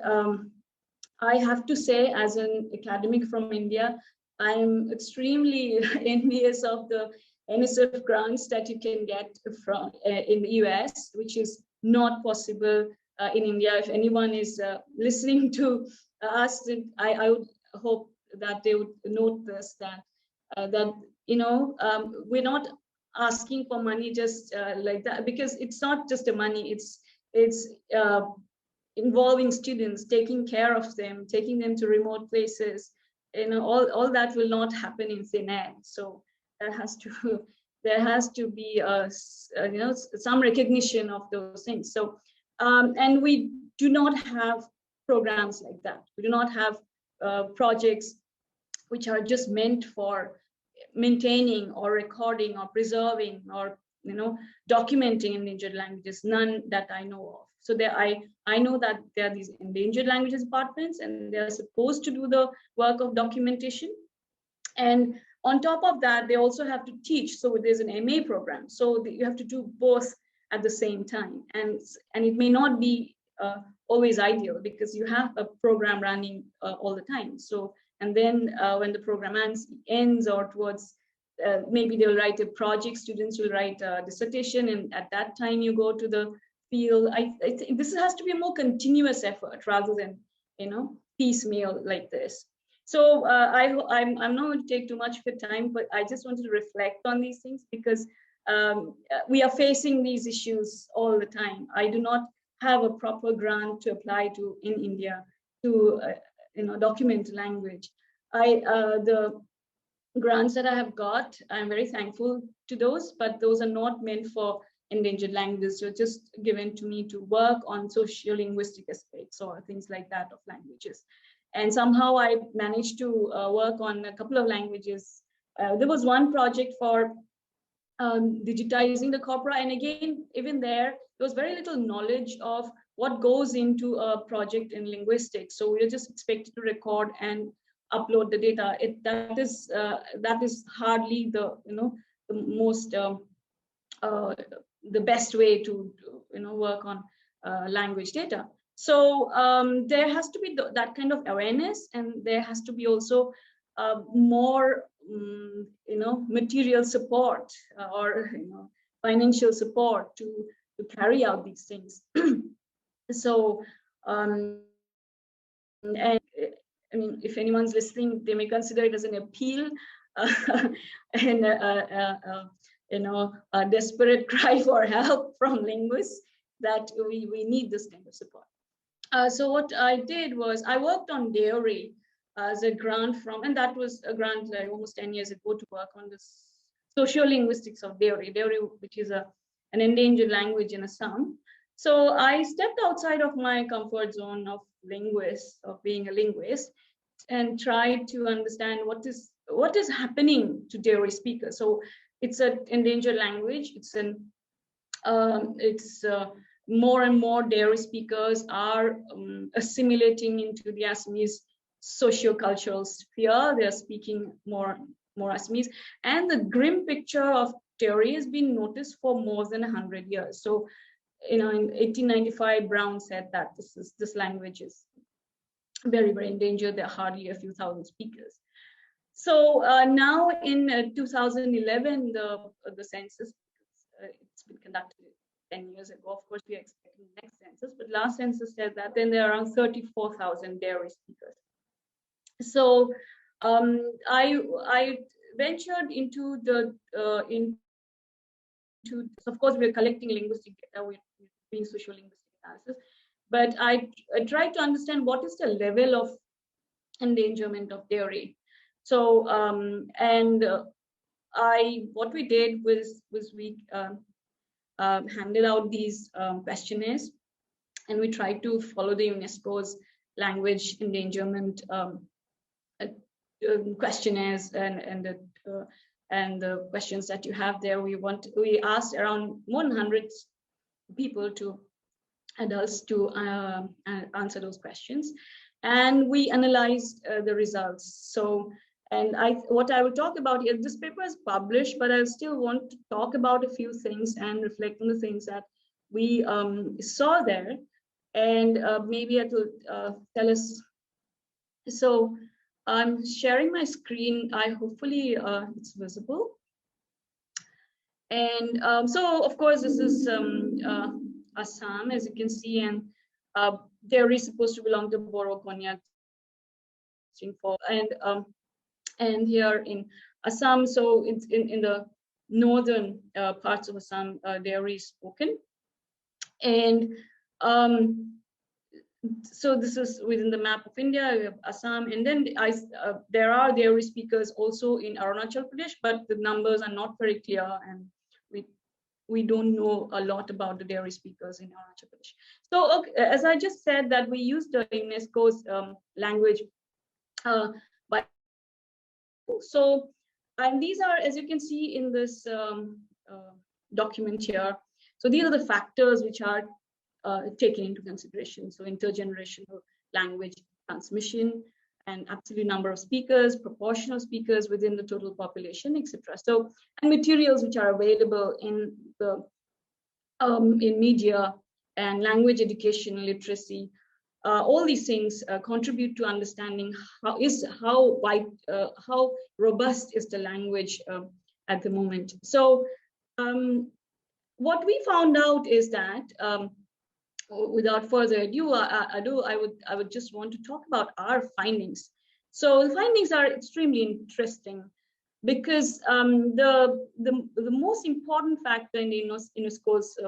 I have to say, as an academic from India, I'm extremely envious of the NSF grants that you can get from in the US, which is not possible in India. If anyone is listening to us, I would hope that they would note this, that that, you know, we're not asking for money just like that, because it's not just the money, it's involving students, taking care of them, taking them to remote places. You know, all that will not happen in thin air. So there has to be you know, some recognition of those things. So and we do not have programs like that. We do not have projects which are just meant for maintaining or recording or preserving or, you know, documenting endangered languages. None that I know of. So there, I know that there are these endangered languages departments, and they are supposed to do the work of documentation. And on top of that, they also have to teach. So there's an MA program. So you have to do both at the same time. And it may not be always ideal, because you have a program running all the time. So, and then when the program ends or towards, maybe they'll write a project, students will write a dissertation, and at that time you go to the field. I think this has to be a more continuous effort rather than, you know, piecemeal like this. So I'm not going to take too much of your time, but I just wanted to reflect on these things, because we are facing these issues all the time. I do not have a proper grant to apply to in India to you know, document language. The grants that I have got, I'm very thankful to those, but those are not meant for endangered languages. They're just given to me to work on socio-linguistic aspects or things like that of languages. And somehow I managed to work on a couple of languages. There was one project for digitizing the corpora, and again, even there was very little knowledge of what goes into a project in linguistics. So we are just expected to record and upload the data. That is hardly the, you know, the most the best way to, you know, work on language data. So there has to be that kind of awareness, and there has to be also more you know, material support or, you know, financial support to carry out these things. So and I mean, if anyone's listening, they may consider it as an appeal and you know, a desperate cry for help from linguists, that we need this kind of support. So what I did was I worked on dairy as a grant from, and that was a grant like almost 10 years ago, to work on this sociolinguistics of Deori, which is an endangered language in Assam. So I stepped outside of my comfort zone of being a linguist, and tried to understand what is happening to Deori speakers. So it's an endangered language. It's more and more Deori speakers are assimilating into the Assamese socio-cultural sphere. They are speaking more Assamese, and the grim picture of Deori has been noticed for more than 100 years. So, in 1895, Brown said that this language is very, very endangered. There are hardly a few thousand speakers. So now in 2011, the census, it's been conducted 10 years ago. Of course, we are expecting the next census, but last census said that then there are around 34,000 Deori speakers. So I ventured into of course, we're collecting linguistic data, we're doing social linguistic analysis, but I tried to understand what is the level of endangerment of Deori. So what we did was we handed out these questionnaires, and we tried to follow the UNESCO's language endangerment questionnaires and the questions that you have there. We asked around 100 people, adults, to answer those questions, and we analyzed the results. So, and what I will talk about here, this paper is published, but I still want to talk about a few things and reflect on the things that we saw there, and maybe it will tell us. So I'm sharing my screen. Hopefully it's visible. And so, of course, this is Assam, as you can see, and Deori is supposed to belong to Boro, Konyak, and here in Assam, so it's in the northern parts of Assam, Deori is spoken, and so this is within the map of India. We have Assam, and then there are Deori speakers also in Arunachal Pradesh, but the numbers are not very clear, and we don't know a lot about the Deori speakers in Arunachal Pradesh. So, okay, as I just said, that we used the UNESCO's language. So, and these are, as you can see in this document here, so these are the factors which are taken into consideration. So intergenerational language transmission, and absolute number of speakers, proportional speakers within the total population, etc. So, and materials which are available in the in media and language education, literacy, all these things contribute to understanding how robust is the language at the moment. So, what we found out is that, without further ado, I would just want to talk about our findings. So the findings are extremely interesting, because the most important factor in UNESCO's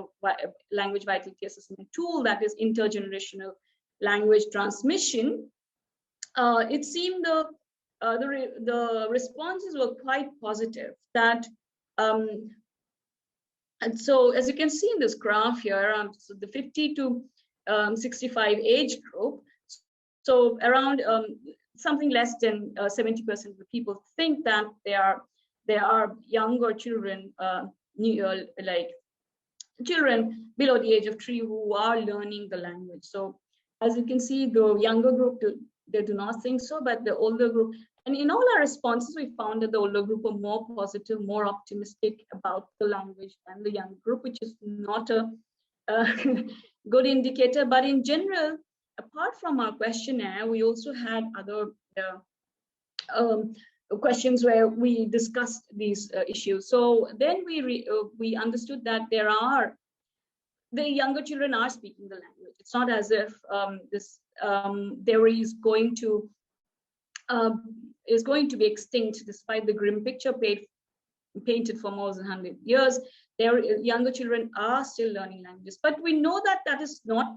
language vitality assessment tool, that is intergenerational language transmission, it seemed the responses were quite positive. That and so, as you can see in this graph here, so the 50 to 65 age group, so around something less than 70% of the people think that there are younger children, like children below the age of 3 who are learning the language. So, as you can see, the younger group, they do not think so, but the older group. And in all our responses, we found that the older group are more positive, more optimistic about the language than the young group, which is not a good indicator. But in general, apart from our questionnaire, we also had other questions where we discussed these issues. So then we understood that the younger children are speaking the language. It's not as if there is going to be extinct, despite the grim picture painted for more than 100 years. Younger children are still learning languages, but we know that that is not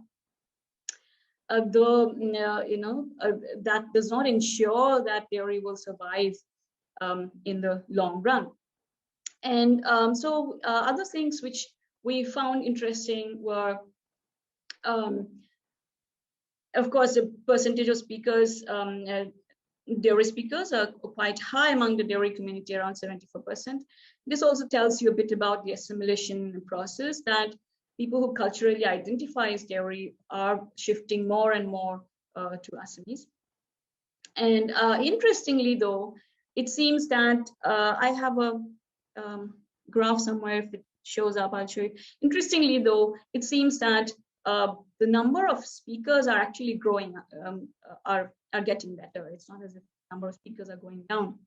that does not ensure that Deori will survive in the long run. And so other things which we found interesting were, of course, the percentage of speakers, dairy speakers are quite high among the dairy community, around 74%. This also tells you a bit about the assimilation process, that people who culturally identify as dairy are shifting more and more to Assamese. And interestingly, though, it seems that I have a graph somewhere. If it shows up, I'll show you. Interestingly, though, it seems that the number of speakers are actually growing, are getting better. It's not as if the number of speakers are going down.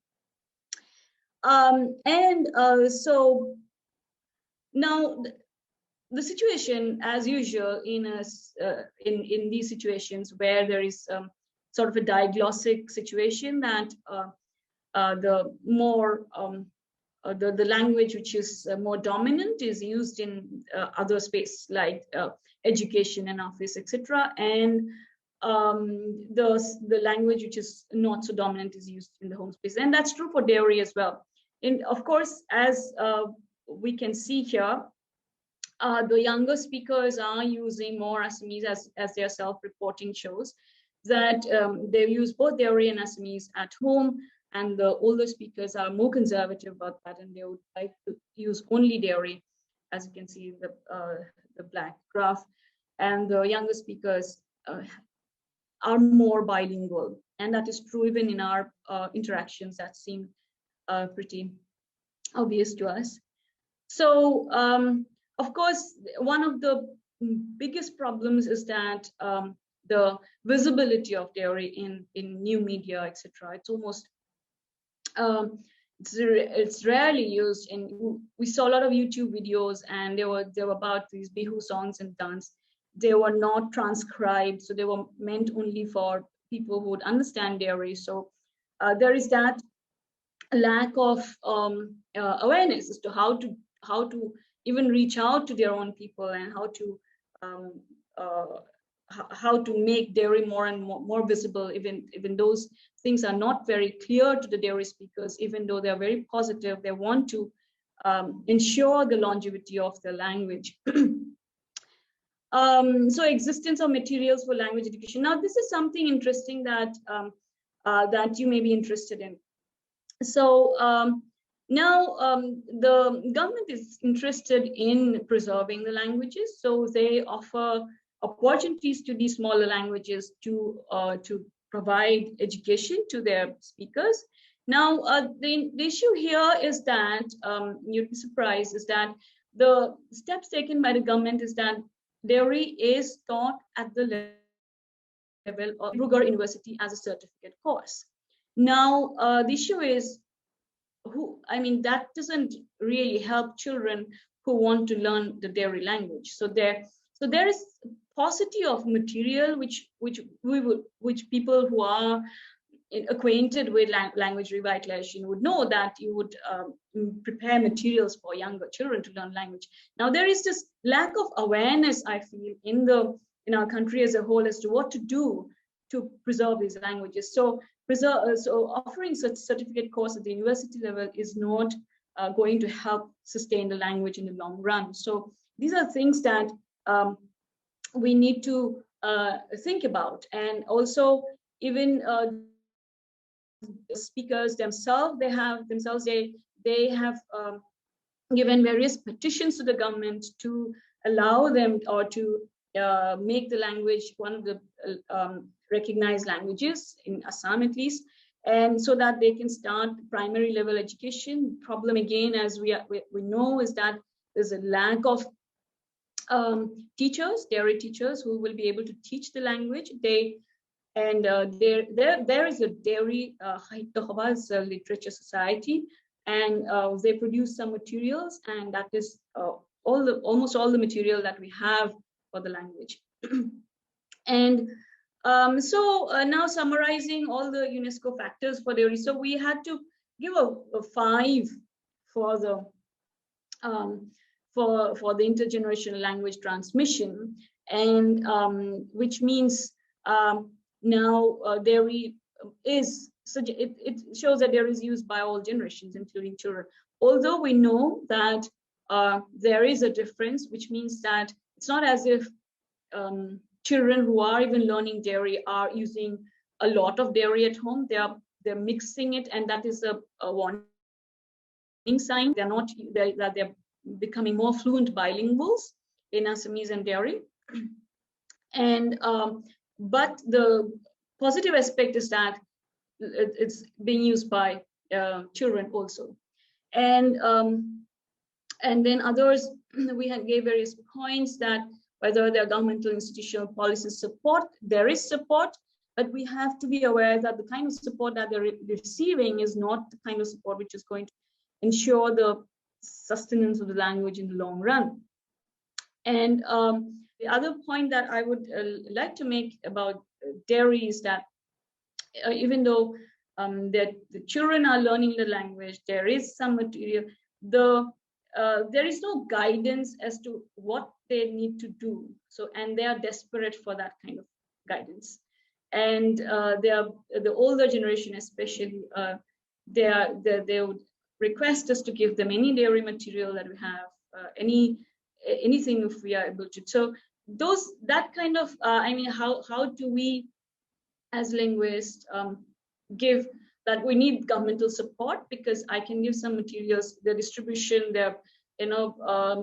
So now the situation, as usual, in these situations where there is sort of a diglossic situation, that the more the language which is more dominant is used in other space, like education and office, etc. And the language which is not so dominant is used in the home space. And that's true for dairy as well. And of course, as we can see here, the younger speakers are using more Assamese, as their self-reporting shows, that they use both dairy and Assamese at home. And the older speakers are more conservative about that, and they would like to use only dairy, as you can see in the black graph. And the younger speakers are more bilingual, and that is true even in our interactions. That seemed pretty obvious to us. So, of course, one of the biggest problems is that the visibility of dairy in new media, etc. It's almost it's rarely used. And we saw a lot of YouTube videos, and they were about these bihu songs and dance. They were not transcribed, so they were meant only for people who would understand dairy. So there is that lack of awareness as to how to even reach out to their own people, and how to make dairy more and more visible. Even those things are not very clear to the dairy speakers, even though they are very positive. They want to ensure the longevity of the language. So existence of materials for language education. Now, this is something interesting that that you may be interested in. So now the government is interested in preserving the languages, so they offer opportunities to these smaller languages to provide education to their speakers. Now, the issue here is that you'd be surprised, is that the steps taken by the government is that dairy is taught at the level of Ruger University as a certificate course. Now, the issue is, that doesn't really help children who want to learn the dairy language. So there is paucity of material which people who are acquainted with language revitalization would know, that you would prepare materials for younger children to learn language. Now, there is this lack of awareness, I feel, in our country as a whole, as to what to do to preserve these languages. So offering such certificate course at the university level is not going to help sustain the language in the long run. So these are things that we need to think about. And also, even the speakers themselves, they have given various petitions to the government to allow them, or to make the language one of the recognized languages in Assam, at least, and so that they can start primary level education. Problem, again, as we know, is that there's a lack of dairy teachers who will be able to teach the language. There is a dairy literature society, and they produce some materials, and that is almost all the material that we have for the language. And now summarizing all the UNESCO factors for dairy. So we had to give a 5 for the intergenerational language transmission, and which means now dairy is it shows that there is use by all generations, including children. Although we know that there is a difference, which means that it's not as if children who are even learning dairy are using a lot of dairy at home. They're mixing it, and that is a warning sign. They're becoming more fluent bilinguals in Assamese and dairy. And but the positive aspect is that it's being used by children also. And then others, we gave various points that whether their governmental institutional policies support, there is support, but we have to be aware that the kind of support that they're receiving is not the kind of support which is going to ensure the sustenance of the language in the long run. And the other point that I would like to make about dairy is that even though that the children are learning the language, there is some material, there is no guidance as to what they need to do. So, and they are desperate for that kind of guidance. And the older generation, especially, they would request us to give them any dairy material that we have, anything if we are able to. So that kind of, I mean, how do we as linguists give that? We need governmental support, because I can give some materials, the distribution,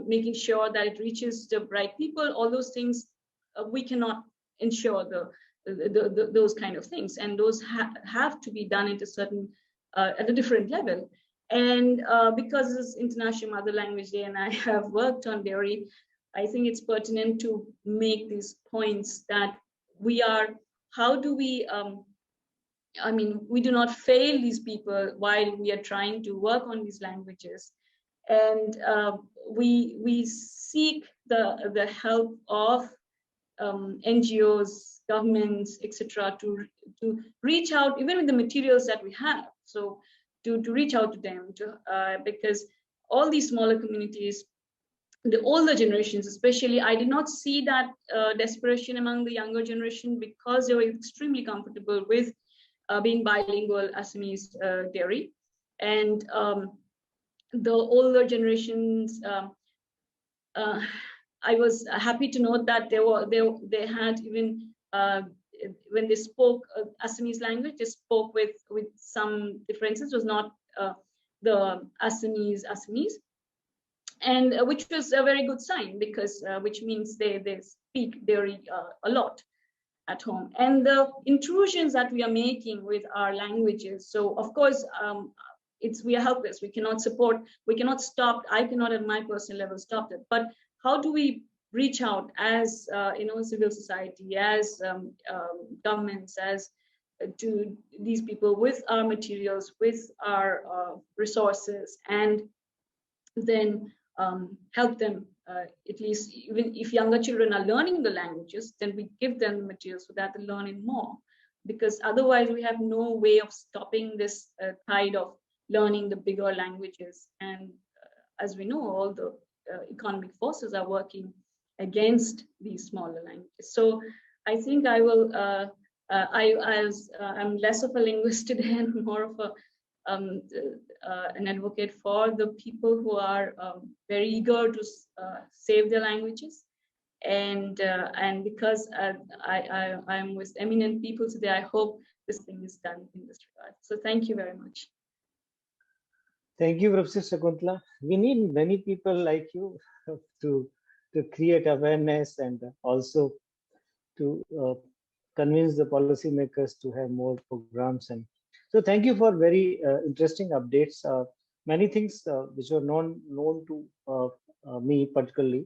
making sure that it reaches the right people, all those things, we cannot ensure those kind of things, and those have to be done at a different level. And because it's International Mother Language Day and I have worked on dairy, I think it's pertinent to make these points that how do we, I mean, we do not fail these people while we are trying to work on these languages. And we seek the help of NGOs, governments, etc., to reach out, even with the materials that we have. So to reach out to them, because all these smaller communities, the older generations especially, I did not see that desperation among the younger generation, because they were extremely comfortable with being bilingual Assamese dairy. And the older generations, I was happy to note that they had even when they spoke Assamese language, they spoke with some differences. It was not the Assamese, and which was a very good sign, because which means they speak dairy a lot at home. And the intrusions that we are making with our languages, so of course we are helpless. We cannot stop. I cannot at my personal level stop it. But how do we reach out as civil society, as governments, as to these people with our materials, with our resources, and then help them, at least even if younger children are learning the languages, then we give them the materials so that they're learning more, because otherwise we have no way of stopping this tide of learning the bigger languages. And as we know, all the economic forces are working against these smaller languages. So I think I will, I'm less of a linguist today and more of an advocate for the people who are very eager to save their languages. And because I'm with eminent people today, I hope this thing is done in this regard. So thank you very much. Thank you, Professor Shakuntala. We need many people like you to create awareness and also to convince the policymakers to have more programs. And so thank you for very interesting updates. Many things which were known to me particularly.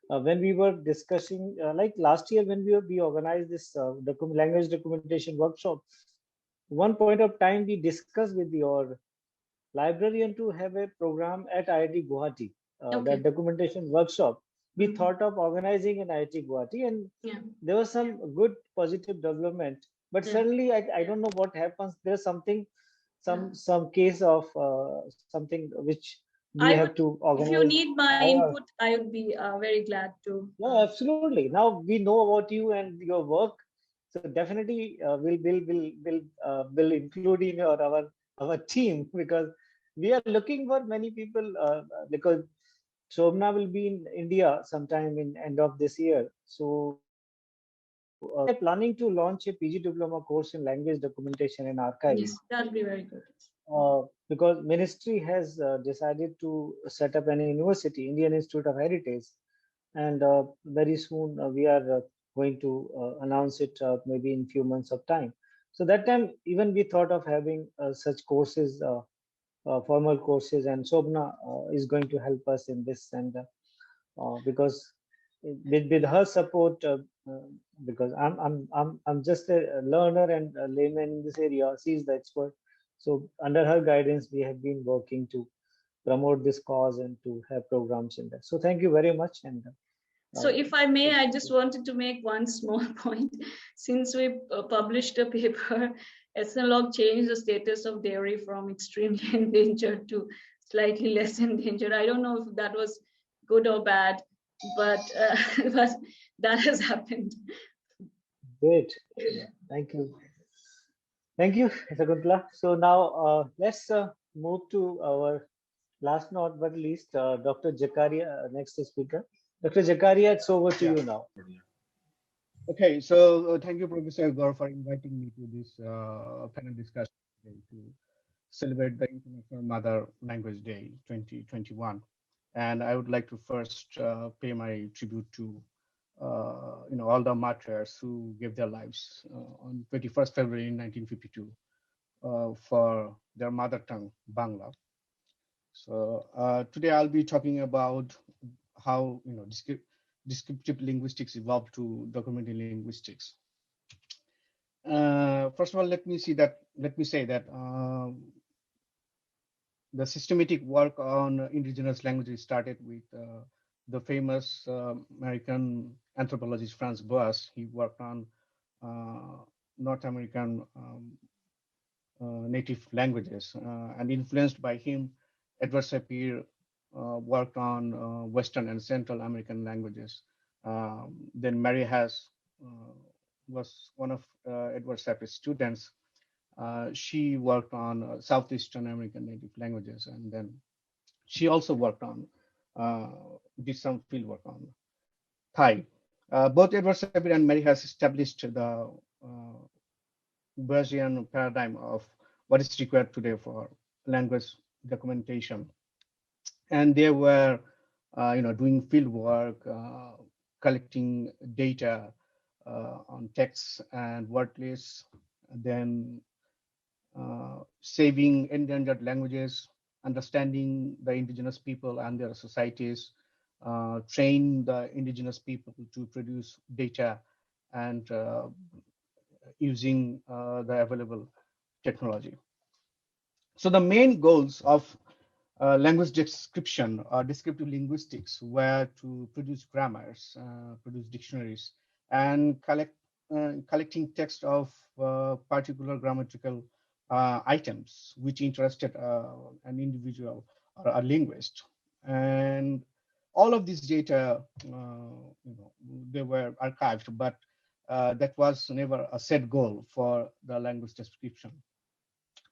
When we were discussing, like last year when we organized this language documentation workshop, one point of time we discussed with your librarian to have a program at IIT Guwahati, that documentation workshop. We thought of organizing in IIT Guwahati, and there was some good positive development. But suddenly, I don't know what happens. There's something, some case of something which we have to organize. If you need my input, I would be very glad to. Yeah, absolutely. Now we know about you and your work. So definitely will include in our team, because we are looking for many people, because Shobna will be in India sometime in end of this year. So we are planning to launch a PG diploma course in language documentation and Yes, archives, that'll be very good. because ministry has decided to set up an university, Indian Institute of Heritage, and very soon we are going to announce it, maybe in few months of time. So that time even we thought of having such courses, formal courses, and Sobna is going to help us in this, and because with her support, because I'm just a learner and a layman in this area, she's the expert. So under her guidance we have been working to promote this cause and to have programs in that. So thank you very much. And So if I may, I just wanted to make one small point. Since we published a paper, Ethnologue changed the status of dairy from extremely endangered to slightly less endangered. I don't know if that was good or bad, but, but that has happened. great. Thank you. Thank you, Sakuntala. So now let's move to our last not but least, Dr. Jakaria, next speaker. Dr. Jakaria, it's over to you now. Okay, so thank you, Professor Gaur, for inviting me to this panel discussion today to celebrate the International Mother Language Day 2021. And I would like to first pay my tribute to all the martyrs who gave their lives on 21st February 1952 for their mother tongue, Bangla. So today I'll be talking about how descriptive linguistics evolved to documented linguistics. First of all, let me say that the systematic work on indigenous languages started with the famous American anthropologist Franz Boas. He worked on North American native languages, and influenced by him, Edward Sapir worked on Western and Central American languages. Then Mary Haas was one of Edward Sapir's students. She worked on Southeastern American native languages, and then she also worked on, did some field work on Thai. Both Edward Sapir and Mary Haas established the Bayesian paradigm of what is required today for language documentation. And they were, doing field work, collecting data on texts and word lists, then saving endangered languages, understanding the indigenous people and their societies, train the indigenous people to produce data, and using the available technology. So the main goals of language description or descriptive linguistics were to produce grammars, produce dictionaries, and collecting text of particular grammatical items which interested an individual or a linguist. And all of these data, they were archived, but that was never a set goal for the language description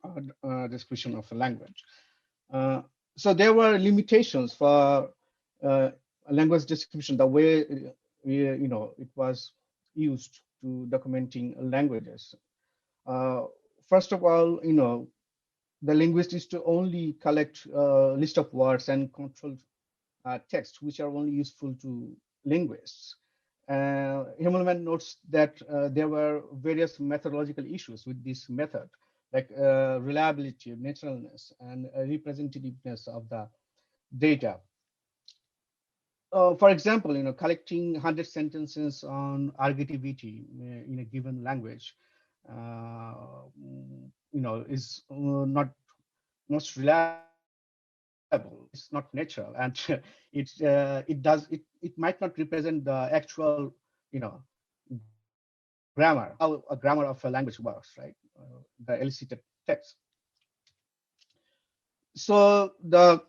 of a language. So there were limitations for language description, the way it was used to documenting languages. First of all, the linguist is to only collect a list of words and control text, which are only useful to linguists. Himmelman notes that there were various methodological issues with this method, like reliability, naturalness, and representativeness of the data. For example, collecting 100 sentences on argativity in a given language, is not most reliable. It's not natural, and it might not represent the actual, grammar, how a grammar of a language works, right? The elicited text. So the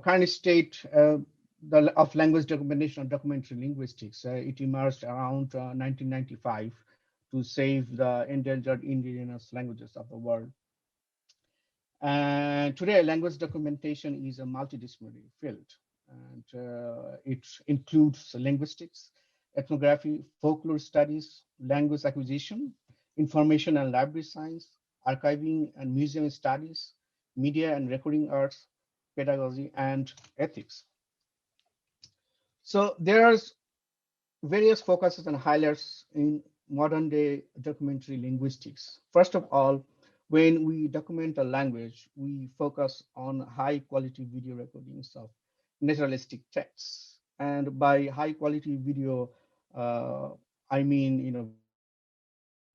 current state of language documentation or documentary linguistics, it emerged around 1995 to to save the endangered indigenous languages of the world. And today, language documentation is a multidisciplinary field, and it includes linguistics, ethnography, folklore studies, language acquisition, information and library science, archiving and museum studies, media and recording arts, pedagogy, and ethics. So there are various focuses and highlights in modern day documentary linguistics. First of all, when we document a language, we focus on high quality video recordings of naturalistic texts. And by high quality video, I mean,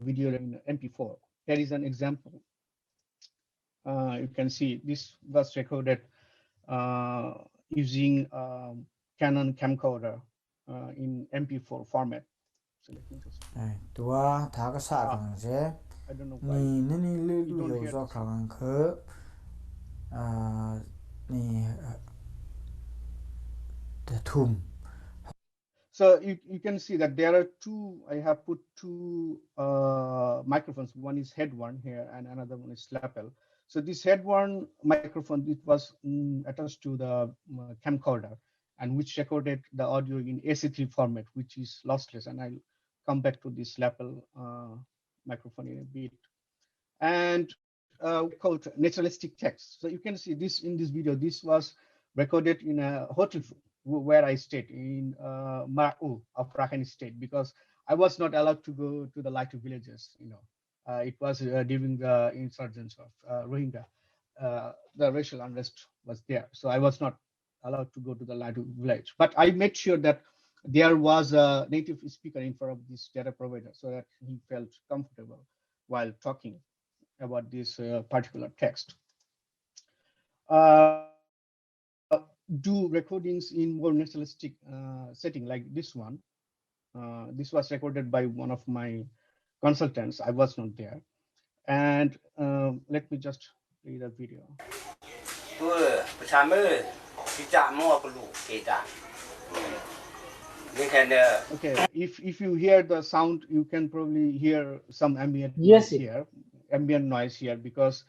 video in MP4. Here is an example. You can see this was recorded using Canon camcorder in MP4 format. So let me just. Tua thả cái sạc rằng sẽ I don't know ni why ni lưu you lưu don't hiểu hear do the khả sound. năng khớ ni the thum. So you can see that there are two, I have put two microphones. One is head one here and another one is lapel. So this head one microphone, it was attached to the camcorder and which recorded the audio in AC3 format, which is lossless. And I'll come back to this lapel microphone in a bit. And called naturalistic text. So you can see this in this video. This was recorded in a hotel where I stayed in Mar'u of Rakhine State because I was not allowed to go to the Laitu villages. It was during the insurgence of Rohingya. The racial unrest was there, so I was not allowed to go to the Laitu village. But I made sure that there was a native speaker in front of this data provider so that he felt comfortable while talking about this particular text. Do recordings in more naturalistic setting like this one. This was recorded by one of my consultants. I was not there. And let me just play the video. Okay, if you hear the sound, you can probably hear some ambient noise here, ambient noise here, because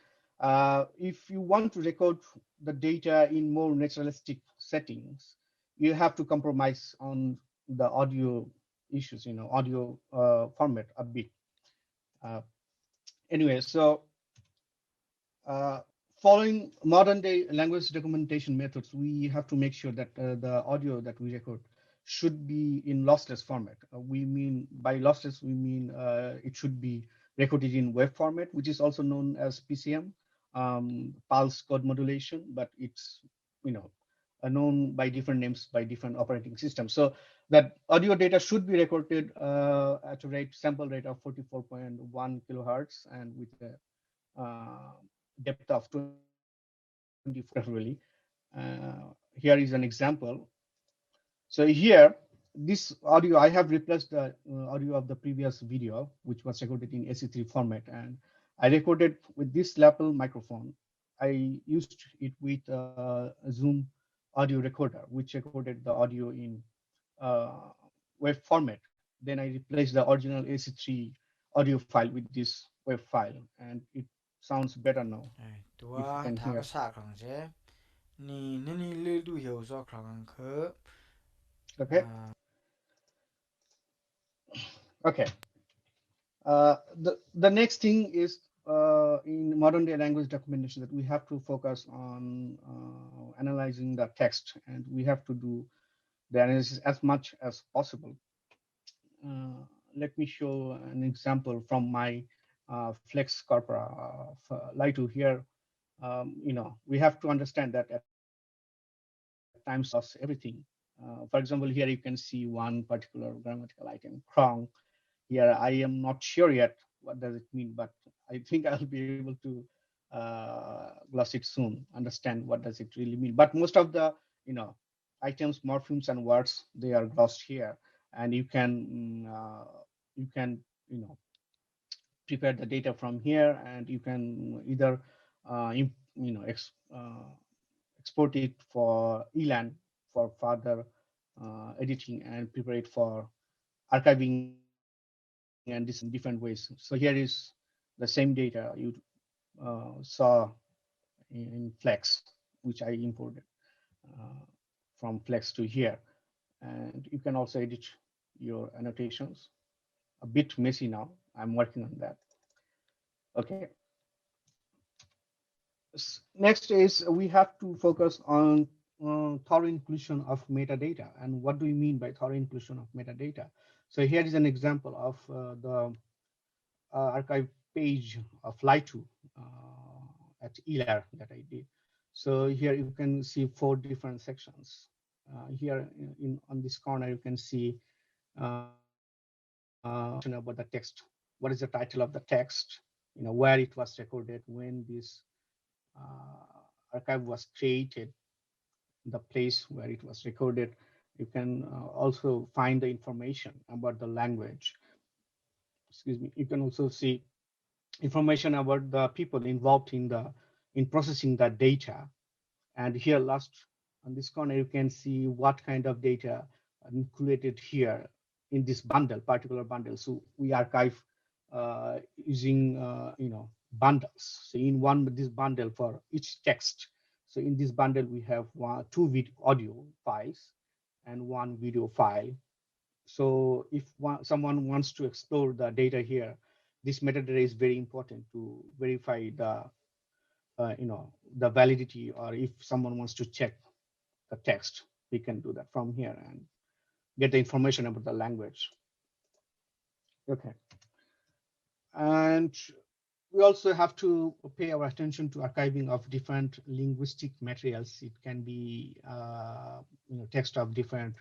if you want to record the data in more naturalistic settings, you have to compromise on the audio issues, audio format a bit. Anyway, so following modern day language documentation methods, we have to make sure that the audio that we record should be in lossless format. We mean by lossless, we mean it should be recorded in wave format, which is also known as PCM, pulse code modulation, but it's known by different names by different operating systems. So that audio data should be recorded at a sample rate of 44.1 kilohertz and with a depth of 24 really. Here is an example. So here, this audio, I have replaced the audio of the previous video, which was recorded in AC3 format, and I recorded with this lapel microphone. I used it with a Zoom audio recorder, which recorded the audio in wave format. Then I replaced the original AC3 audio file with this wave file, and it sounds better now. Tua thả cái sạc rằng sẽ ni lưu hiểu do khả năng khớ. Okay. Okay. The next thing is in modern day language documentation that we have to focus on analyzing the text, and we have to do the analysis as much as possible. Let me show an example from my Flex Corpora of Laitu here. We have to understand that at times lost everything. For example, here you can see one particular grammatical item, krong. Here, I am not sure yet what does it mean, but I think I'll be able to gloss it soon, understand what does it really mean. But most of the items, morphemes, and words, they are glossed here, and you can prepare the data from here, and you can either export it for ELAN for further editing and prepare it for archiving and this in different ways. So here is the same data you saw in Flex, which I imported from Flex to here. And you can also edit your annotations. A bit messy now. I'm working on that. Okay. Next is we have to focus on thorough inclusion of metadata. And what do we mean by thorough inclusion of metadata? So here is an example of the archive page of Lightu at ELAR that I did. So here you can see 4 different sections. Here on this corner, you can see about the text. What is the title of the text? Where it was recorded, when this archive was created, the place where it was recorded. You can also find the information about the language. Excuse me. You can also see information about the people involved in processing the data. And here last on this corner, you can see what kind of data included here in this bundle, particular bundle. So we archive using bundles. So in this bundle for each text. So in this bundle we have 2 audio files and 1 video file. So if someone wants to explore the data here, this metadata is very important to verify the the validity, or if someone wants to check the text, we can do that from here and get the information about the language. Okay. And we also have to pay our attention to archiving of different linguistic materials. It can be text of different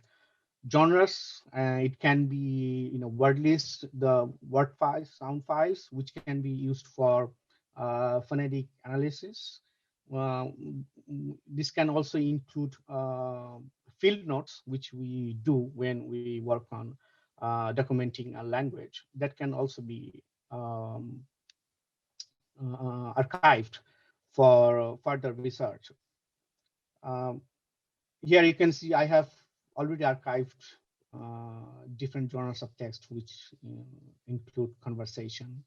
genres. It can be word list, the word files, sound files, which can be used for phonetic analysis. This can also include field notes, which we do when we work on documenting a language. That can also be archived for further research. Here you can see I have already archived different genres of text, which include conversation,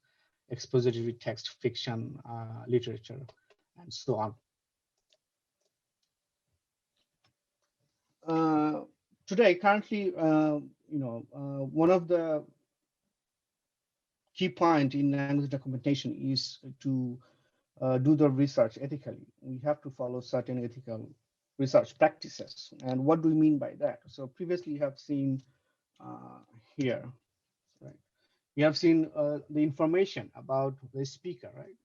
expository text, fiction, literature, and so on. Today, currently, one of the key point in language documentation is to do the research ethically. We have to follow certain ethical research practices. And what do we mean by that? So previously you have seen here, right? You have seen the information about the speaker, right?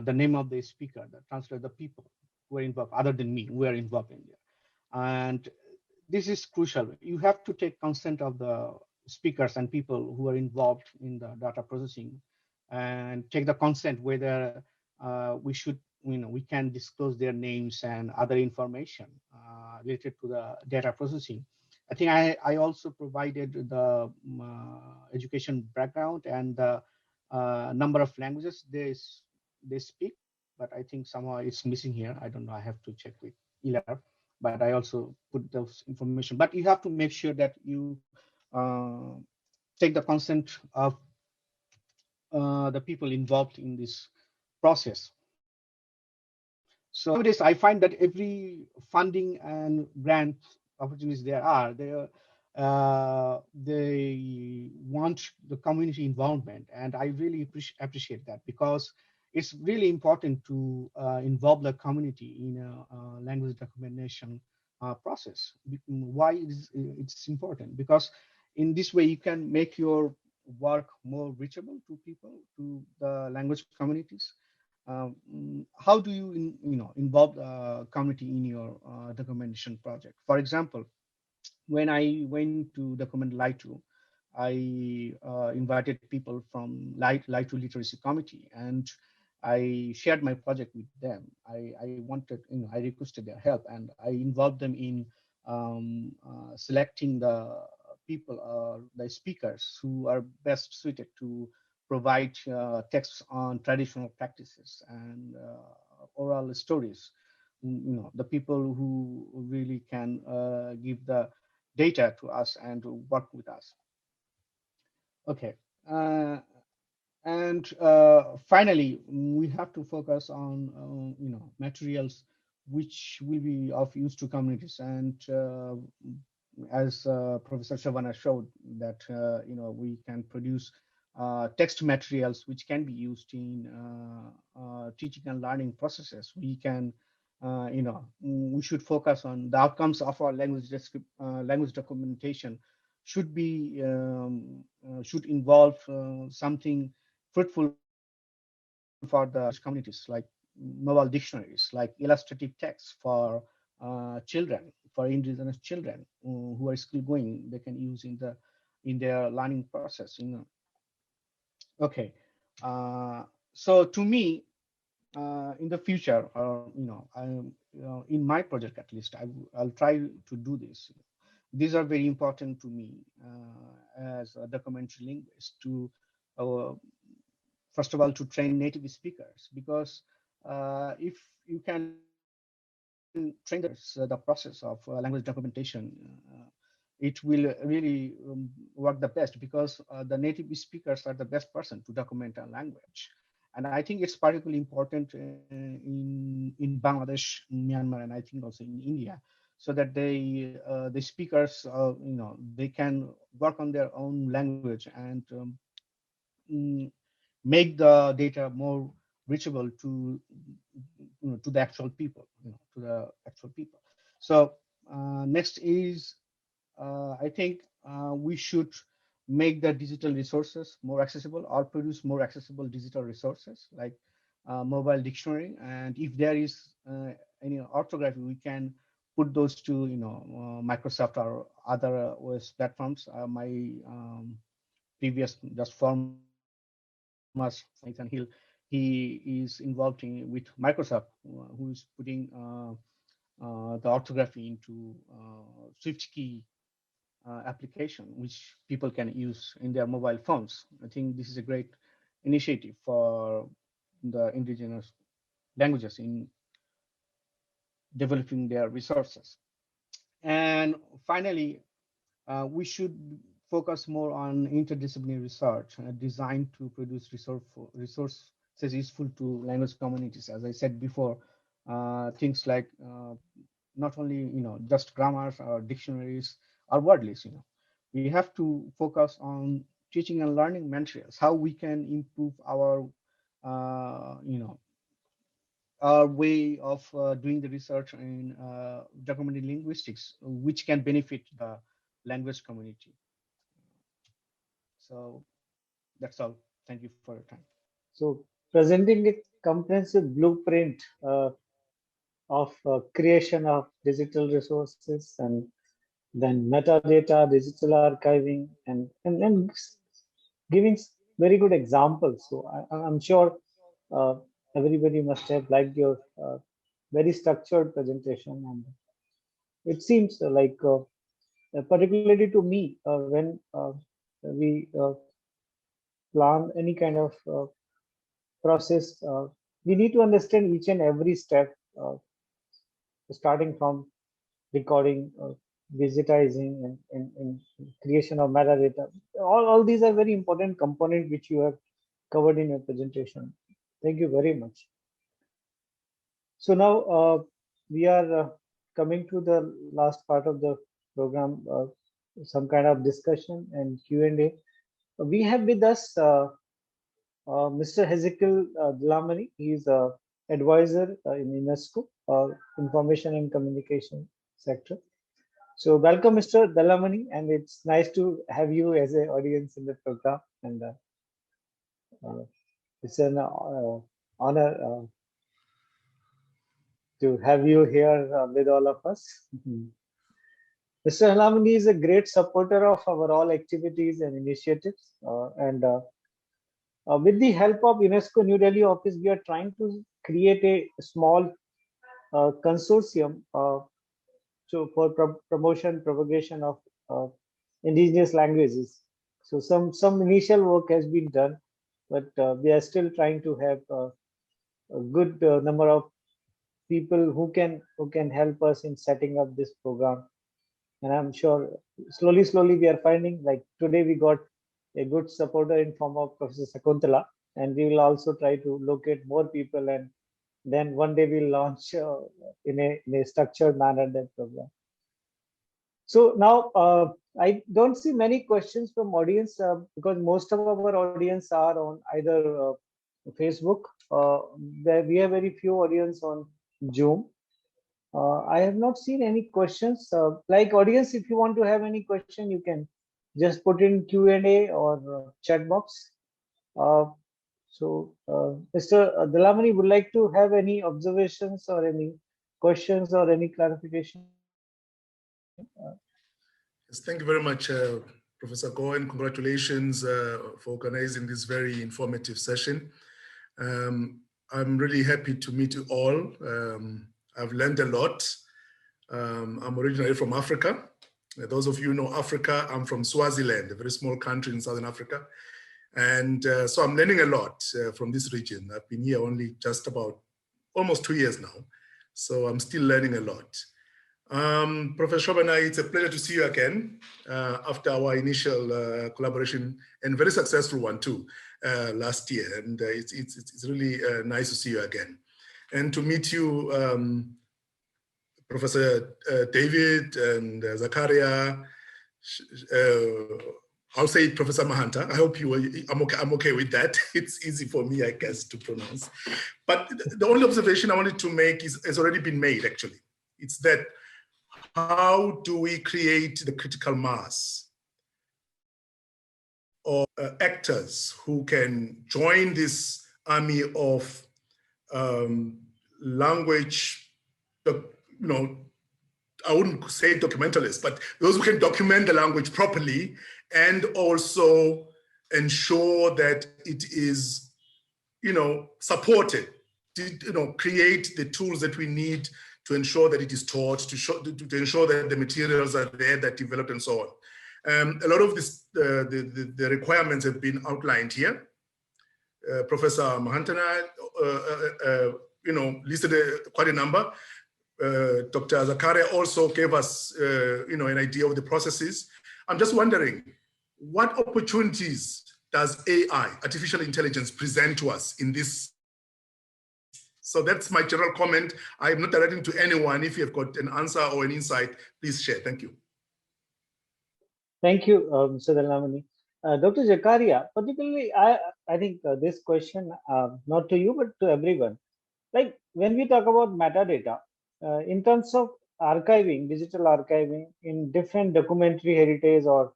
The name of the speaker, the translator, the people who are involved, other than me, who are involved in there. And this is crucial. You have to take consent of the speakers and people who are involved in the data processing, and take the consent whether we can disclose their names and other information related to the data processing. I think I also provided the education background and the number of languages they speak, but I think somehow it's missing here. I don't know. I have to check with ELAR, but I also put those information. But you have to make sure that you take the consent of the people involved in this process. So nowadays, I find that every funding and grant opportunities they want the community involvement, and I really appreciate that, because it's really important to involve the community in a language documentation process. Why it's important? Because in this way you can make your work more reachable to people, to the language communities. How do you involve the community in your documentation project? For example, when I went to document Lightu, I invited people from Lightu Literacy Committee, and I shared my project with them. I wanted, I requested their help, and I involved them in selecting the people, the speakers who are best suited to provide texts on traditional practices and oral stories. The people who really can give the data to us and to work with us. Okay. And finally, we have to focus on materials which will be of use to communities. And as Professor Shavana showed, that we can produce text materials which can be used in teaching and learning processes. We can, we should focus on the outcomes of our language documentation should be should involve something fruitful for the communities, like mobile dictionaries, like illustrative text for children, for indigenous children who are school going. They can use in their learning process. Okay. So to me, in the future, or in my project at least, I'll try to do this. These are very important to me as a documentary linguist to uh, first of all to train native speakers, because if you can train the process of language documentation, it will really work the best, because the native speakers are the best person to document a language. And I think it's particularly important in Bangladesh, Myanmar, and I think also in India, so that the speakers they can work on their own language and mm, make the data more reachable to the actual people, to the actual people. So next is I think we should make the digital resources more accessible, or produce more accessible digital resources like mobile dictionary. And if there is any orthography, we can put those to Microsoft or other OS platforms. My previous just former Ethan Hill, he is involved with Microsoft, who is putting the orthography into SwiftKey application, which people can use in their mobile phones. I think this is a great initiative for the indigenous languages in developing their resources. And finally, we should focus more on interdisciplinary research designed to produce resources useful to language communities. As I said before, things like not only just grammars or dictionaries or word lists. We have to focus on teaching and learning materials, how we can improve our way of doing the research in documented linguistics, which can benefit the language community. So that's all. Thank you for your time. So presenting a comprehensive blueprint of creation of digital resources, and then metadata, digital archiving, and giving very good examples. So I'm sure uh, everybody must have liked your very structured presentation, and it seems particularly to me, when we plan any kind of process, we need to understand each and every step, starting from recording, digitizing, and creation of metadata. All these are very important components which you have covered in your presentation. Thank you very much. So now we are coming to the last part of the program, some kind of discussion and Q&A. We have with us Mr. Hezekiel Dlamani. He is an advisor in UNESCO, Information and Communication sector. So welcome, Mr. Dalamani, and it's nice to have you as an audience in the program. And it's an honor to have you here with all of us. Mr. Dalamani is a great supporter of our all activities and initiatives, and with the help of UNESCO New Delhi office, we are trying to create a small consortium for promotion, propagation of indigenous languages. So some initial work has been done, but we are still trying to have a good number of people who can help us in setting up this program. And I'm sure slowly we are finding, like today we got a good supporter in form of Professor Sakuntala, and we will also try to locate more people, and then one day we'll launch in a structured manner that program. So now I don't see many questions from audience because most of our audience are on either Facebook. We have very few audience on Zoom. I have not seen any questions. Like audience, if you want to have any question, you can just put in Q&A or chat box. Mr. Dalamani would like to have any observations or any questions or any clarification. Yes, thank you very much, Professor Cohen. Congratulations for organizing this very informative session. I'm really happy to meet you all. I've learned a lot. I'm originally from Africa. Those of you who know Africa, I'm from Swaziland, a very small country in Southern Africa. And so I'm learning a lot from this region. I've been here only just about almost 2 years now. So I'm still learning a lot. Professor Shobana, it's a pleasure to see you again after our initial collaboration, and very successful one too, last year. And it's really nice to see you again. And to meet you, Professor David and Zakaria, I'll say Professor Mahanta. I hope I'm okay with that. It's easy for me, I guess, to pronounce. But the only observation I wanted to make has already been made, actually. It's that how do we create the critical mass of actors who can join this army of language, I wouldn't say documentalists, but those who can document the language properly and also ensure that it is, supported, create the tools that we need to ensure that it is taught, to ensure that the materials are there that developed and so on. A lot of this, the requirements have been outlined here. Professor Mahantana, listed quite a number. Dr. Zakaria also gave us, an idea of the processes. I'm just wondering, what opportunities does AI, artificial intelligence, present to us in this? So that's my general comment. I'm not directing to anyone. If you have got an answer or an insight, please share. Thank you. Thank you, Mr. Dalamani. Dr. Zakaria, particularly, I think this question, not to you, but to everyone. Like when we talk about metadata, in terms of archiving, digital archiving in different documentary heritage or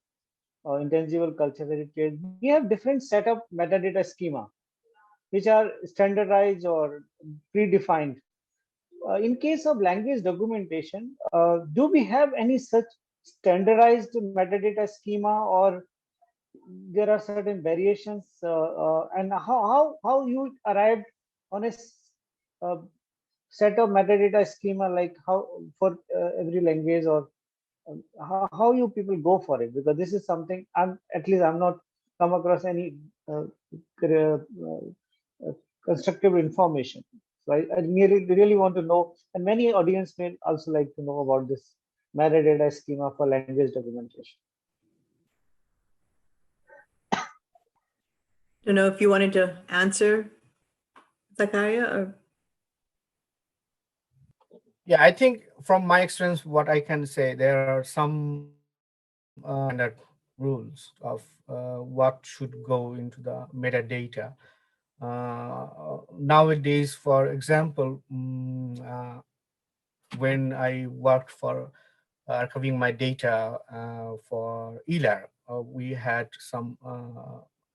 intangible cultural heritage, we have different set of metadata schema, which are standardized or predefined. In case of language documentation, do we have any such standardized metadata schema, or there are certain variations, and how you arrived on a set of metadata schema, like how for every language, or how you people go for it? Because this is something I'm not come across any constructive information. So I really want to know, and many audience may also like to know about this metadata schema for language documentation. Don't know if you wanted to answer, Zakaria, or? Yeah, I think from my experience, what I can say, there are some standard rules of what should go into the metadata. Nowadays, for example, when I worked for archiving my data for ELAR, we had some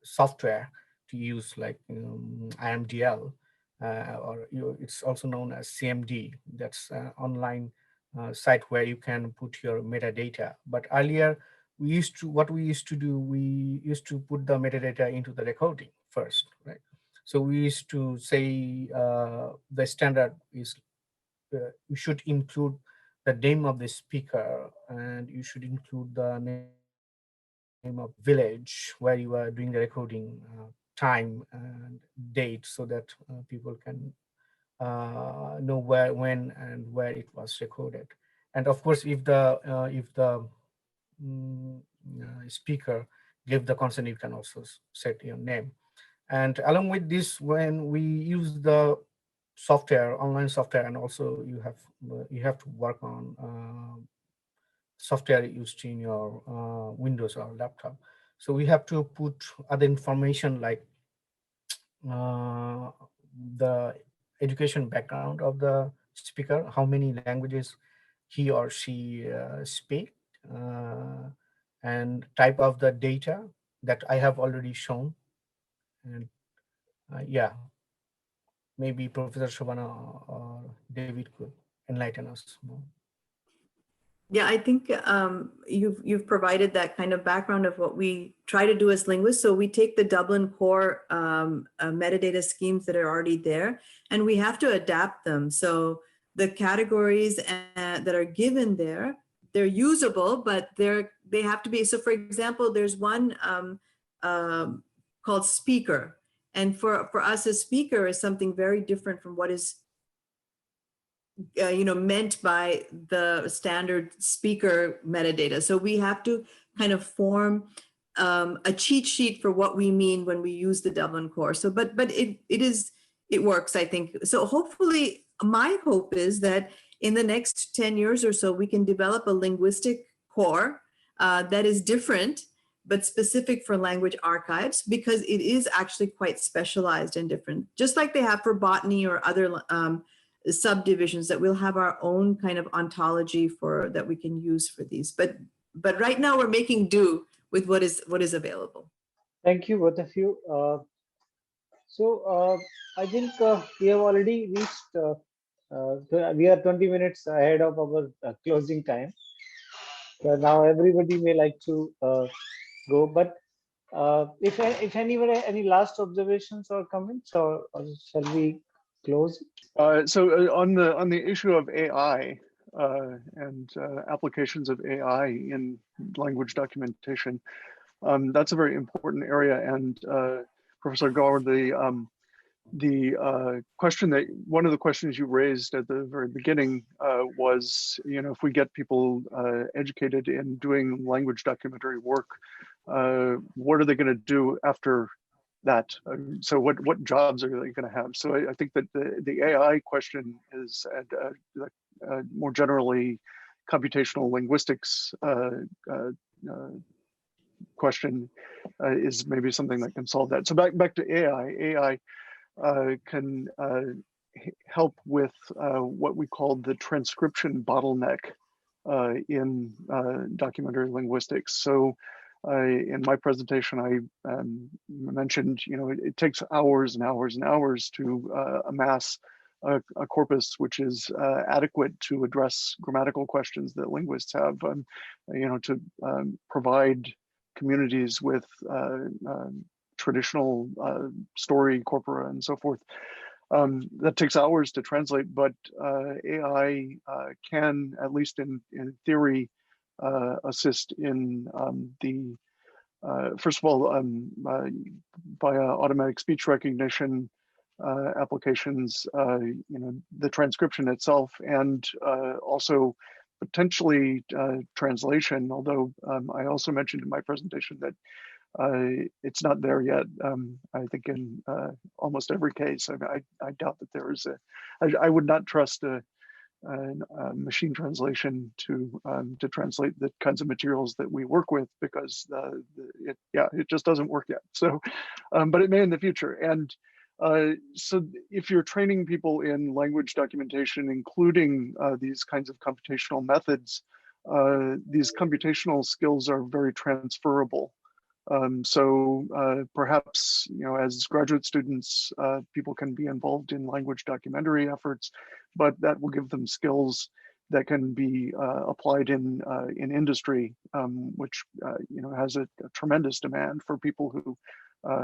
software to use, like IMDL, or it's also known as CMD. That's an online site where you can put your metadata. But earlier, we used to put the metadata into the recording first, right? So we used to say the standard is you should include the name of the speaker, and you should include the name of village where you are doing the recording, time and date, so that people can know where, when, and where it was recorded. And of course, if the speaker give the consent, you can also set your name. And along with this, when we use the software, online software, and also you have to work on software used in your Windows or laptop. So we have to put other information like the education background of the speaker, how many languages he or she speak, and type of the data that I have already shown. And yeah, maybe Professor Shobana or David could enlighten us more. Yeah, I think you've provided that kind of background of what we try to do as linguists. So we take the Dublin core metadata schemes that are already there, and we have to adapt them. So the categories that are given there, they're usable, but they have to be. So for example, there's one called speaker, and for us, a speaker is something very different from what is meant by the standard speaker metadata. So we have to kind of form a cheat sheet for what we mean when we use the Dublin core. So, but it works, I think. So hopefully, my hope is that in the next 10 years or so, we can develop a linguistic core that is different, but specific for language archives, because it is actually quite specialized and different, just like they have for botany or other subdivisions, that we'll have our own kind of ontology for that we can use for these. But right now we're making do with what is available. Thank you, both of you. So I think we have already reached, we are 20 minutes ahead of our closing time. So now everybody may like to go, but if anyone any last observations or comments, or shall we close? So on the issue of AI and applications of AI in language documentation, that's a very important area. And Professor Gaur, the question that one of the questions you raised at the very beginning was, if we get people educated in doing language documentary work, what are they going to do after that? So what jobs are they going to have? So I think that the AI question is more generally computational linguistics question is maybe something that can solve that. So back to AI can help with what we call the transcription bottleneck in documentary linguistics. So in my presentation, I mentioned, it takes hours and hours and hours to amass a corpus which is adequate to address grammatical questions that linguists have, to provide communities with traditional story corpora and so forth. That takes hours to translate, but AI can, at least in theory, assist in first of all, via automatic speech recognition applications, the transcription itself, and also potentially translation, although I also mentioned in my presentation that it's not there yet. I think in almost every case, I doubt that there is I would not trust a machine translation to translate the kinds of materials that we work with, because it just doesn't work yet. So, but it may in the future. And so if you're training people in language documentation, including these kinds of computational methods, these computational skills are very transferable. So perhaps, as graduate students, people can be involved in language documentary efforts, but that will give them skills that can be applied in industry, which has a tremendous demand for people who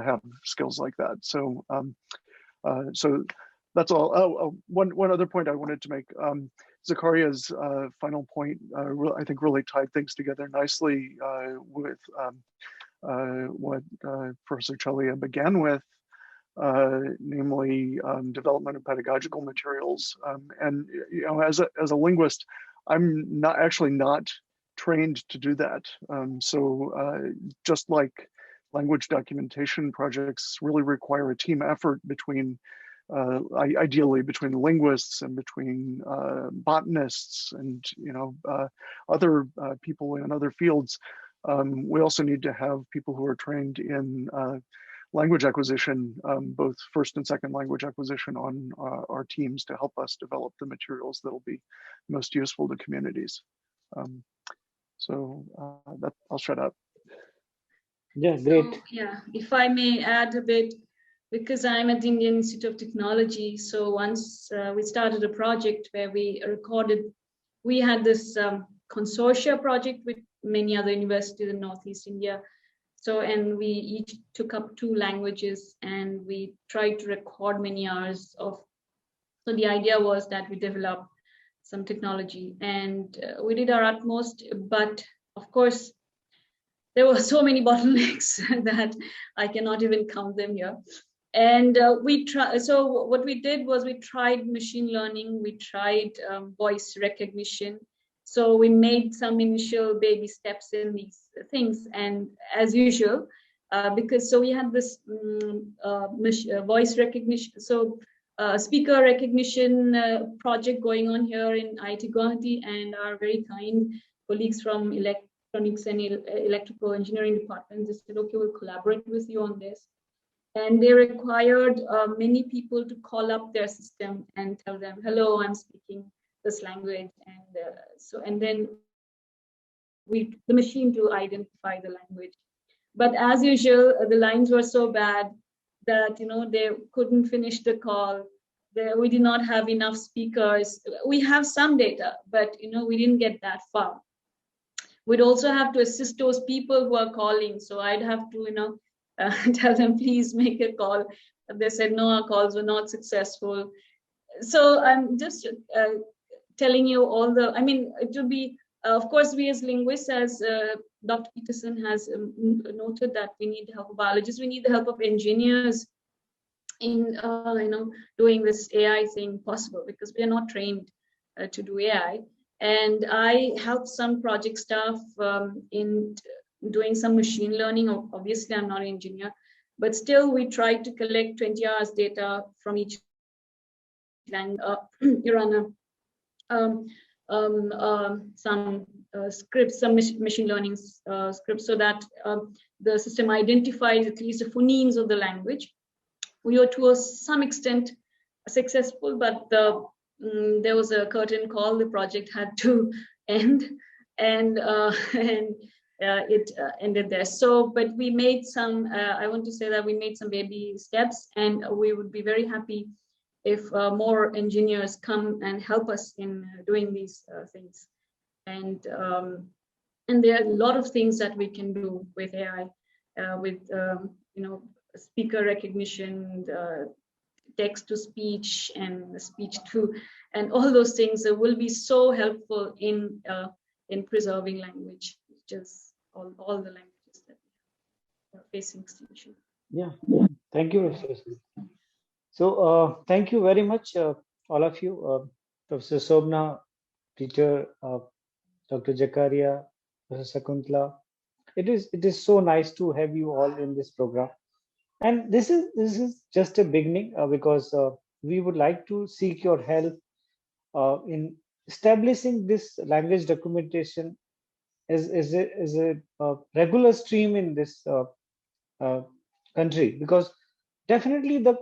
have skills like that. So so that's all. Oh, one other point I wanted to make. Zakaria's final point, I think, really tied things together nicely with what Professor Chalia began with, namely development of pedagogical materials. And as a linguist, I'm not trained to do that. So just like language documentation projects really require a team effort between, ideally between linguists and between botanists and other people in other fields. We also need to have people who are trained in language acquisition, both first and second language acquisition on our teams to help us develop the materials that will be most useful to communities. So that I'll shut up. Yeah, great. So, yeah, if I may add a bit, because I'm at the Indian Institute of Technology. So once we started a project where we had this consortia project with many other universities in Northeast India. So, and we each took up 2 languages and we tried to record many hours of, so the idea was that we develop some technology and we did our utmost, but of course, there were so many bottlenecks that I cannot even count them here. And so what we did was we tried machine learning, we tried voice recognition. So we made some initial baby steps in these things. And as usual, because so we had this voice recognition, so speaker recognition project going on here in IIT Guwahati, and our very kind colleagues from electronics and electrical engineering departments, they said, okay, we'll collaborate with you on this. And they required many people to call up their system and tell them, hello, I'm speaking this language. And then the machine to identify the language. But as usual, the lines were so bad that, they couldn't finish the call. We did not have enough speakers. We have some data, but, we didn't get that far. We'd also have to assist those people who are calling. So I'd have to, tell them, please make a call. They said, no, our calls were not successful. So I'm just telling you it would be, of course, we as linguists, as Dr. Peterson has noted, that we need the help of biologists, we need the help of engineers in, doing this AI thing possible, because we are not trained to do AI. And I helped some project staff in doing some machine learning. Obviously, I'm not an engineer, but still we tried to collect 20 hours data from each language. You run some scripts, some machine learning scripts, so that the system identifies at least the phonemes of the language. We were to some extent successful, but there was a curtain call. The project had to end, and it ended there. So, but we made some, I want to say that we made some baby steps, and we would be very happy if more engineers come and help us in doing these things. And there are a lot of things that we can do with AI, with speaker recognition, text to speech, and speech to, and all those things will be so helpful in preserving language, which is all the languages that we are facing extinction. Yeah, thank you. So thank you very much, all of you, Professor Sobna, Peter, Dr. Jakaria, Professor Sakuntala. It is so nice to have you all in this program. And this is just a beginning, because we would like to seek your help in establishing this language documentation as a regular stream in this country, because definitely the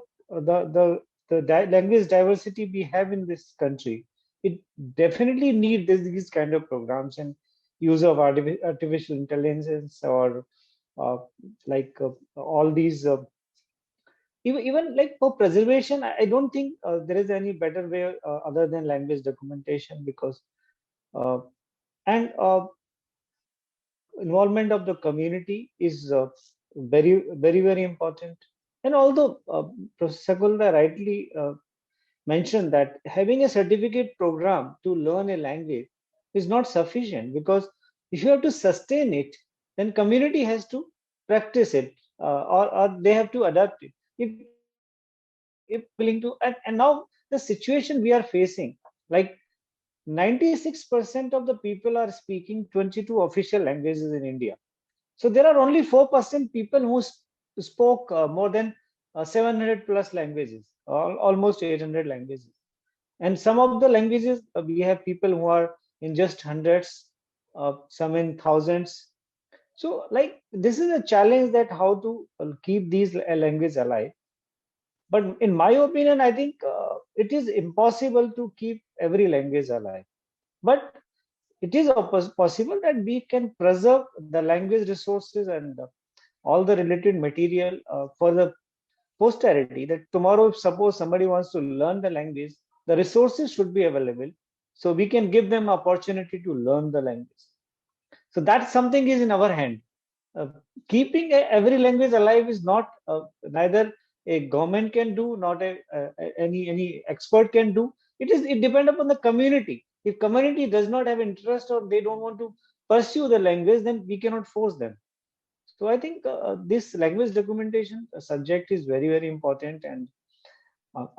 language diversity we have in this country, it definitely needs these kind of programs and use of artificial intelligence, or all these even like for preservation. I don't think there is any better way other than language documentation, because involvement of the community is very, very, very important. And although Professor Sakulda rightly mentioned that having a certificate program to learn a language is not sufficient, because if you have to sustain it, then community has to practice it, or they have to adapt it. If willing to, and now the situation we are facing, like 96% of the people are speaking 22 official languages in India. So there are only 4% people who spoke more than 700 plus languages, almost 800 languages. And some of the languages, we have people who are in just hundreds, some in thousands. So like this is a challenge, that how to keep these languages alive. But in my opinion, I think it is impossible to keep every language alive. But it is possible that we can preserve the language resources and all the related material for the posterity, that tomorrow, if suppose somebody wants to learn the language, the resources should be available. So we can give them opportunity to learn the language. So that something is in our hand. Keeping every language alive is not neither a government can do, not any expert can do. It depends upon the community. If community does not have interest or they don't want to pursue the language, then we cannot force them. So I think this language documentation subject is very, very important, and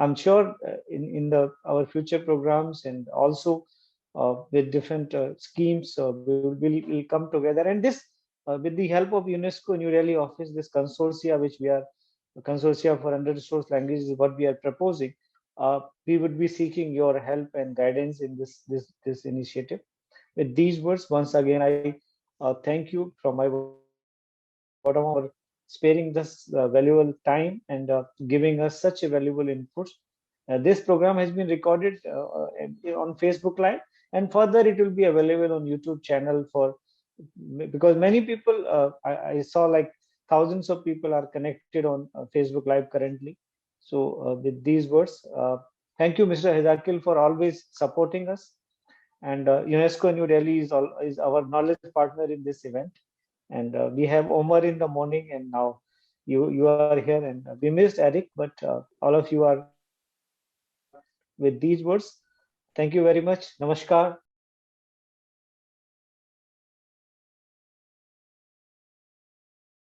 I'm sure in our future programs and also with different schemes, we'll come together. And this, with the help of UNESCO New Delhi office, this consortia, which we are, consortia for under-resourced languages, is what we are proposing. We would be seeking your help and guidance in this initiative. With these words, once again, I thank you from my bottom for sparing this valuable time and giving us such a valuable input. This program has been recorded on Facebook Live, and further it will be available on YouTube channel because many people, I saw like thousands of people are connected on Facebook Live currently. So with these words, thank you, Mr. Hezakil, for always supporting us. And UNESCO New Delhi is our knowledge partner in this event. And we have Omar in the morning, and now you are here. And we missed Eric, but all of you are with these words. Thank you very much. Namaskar.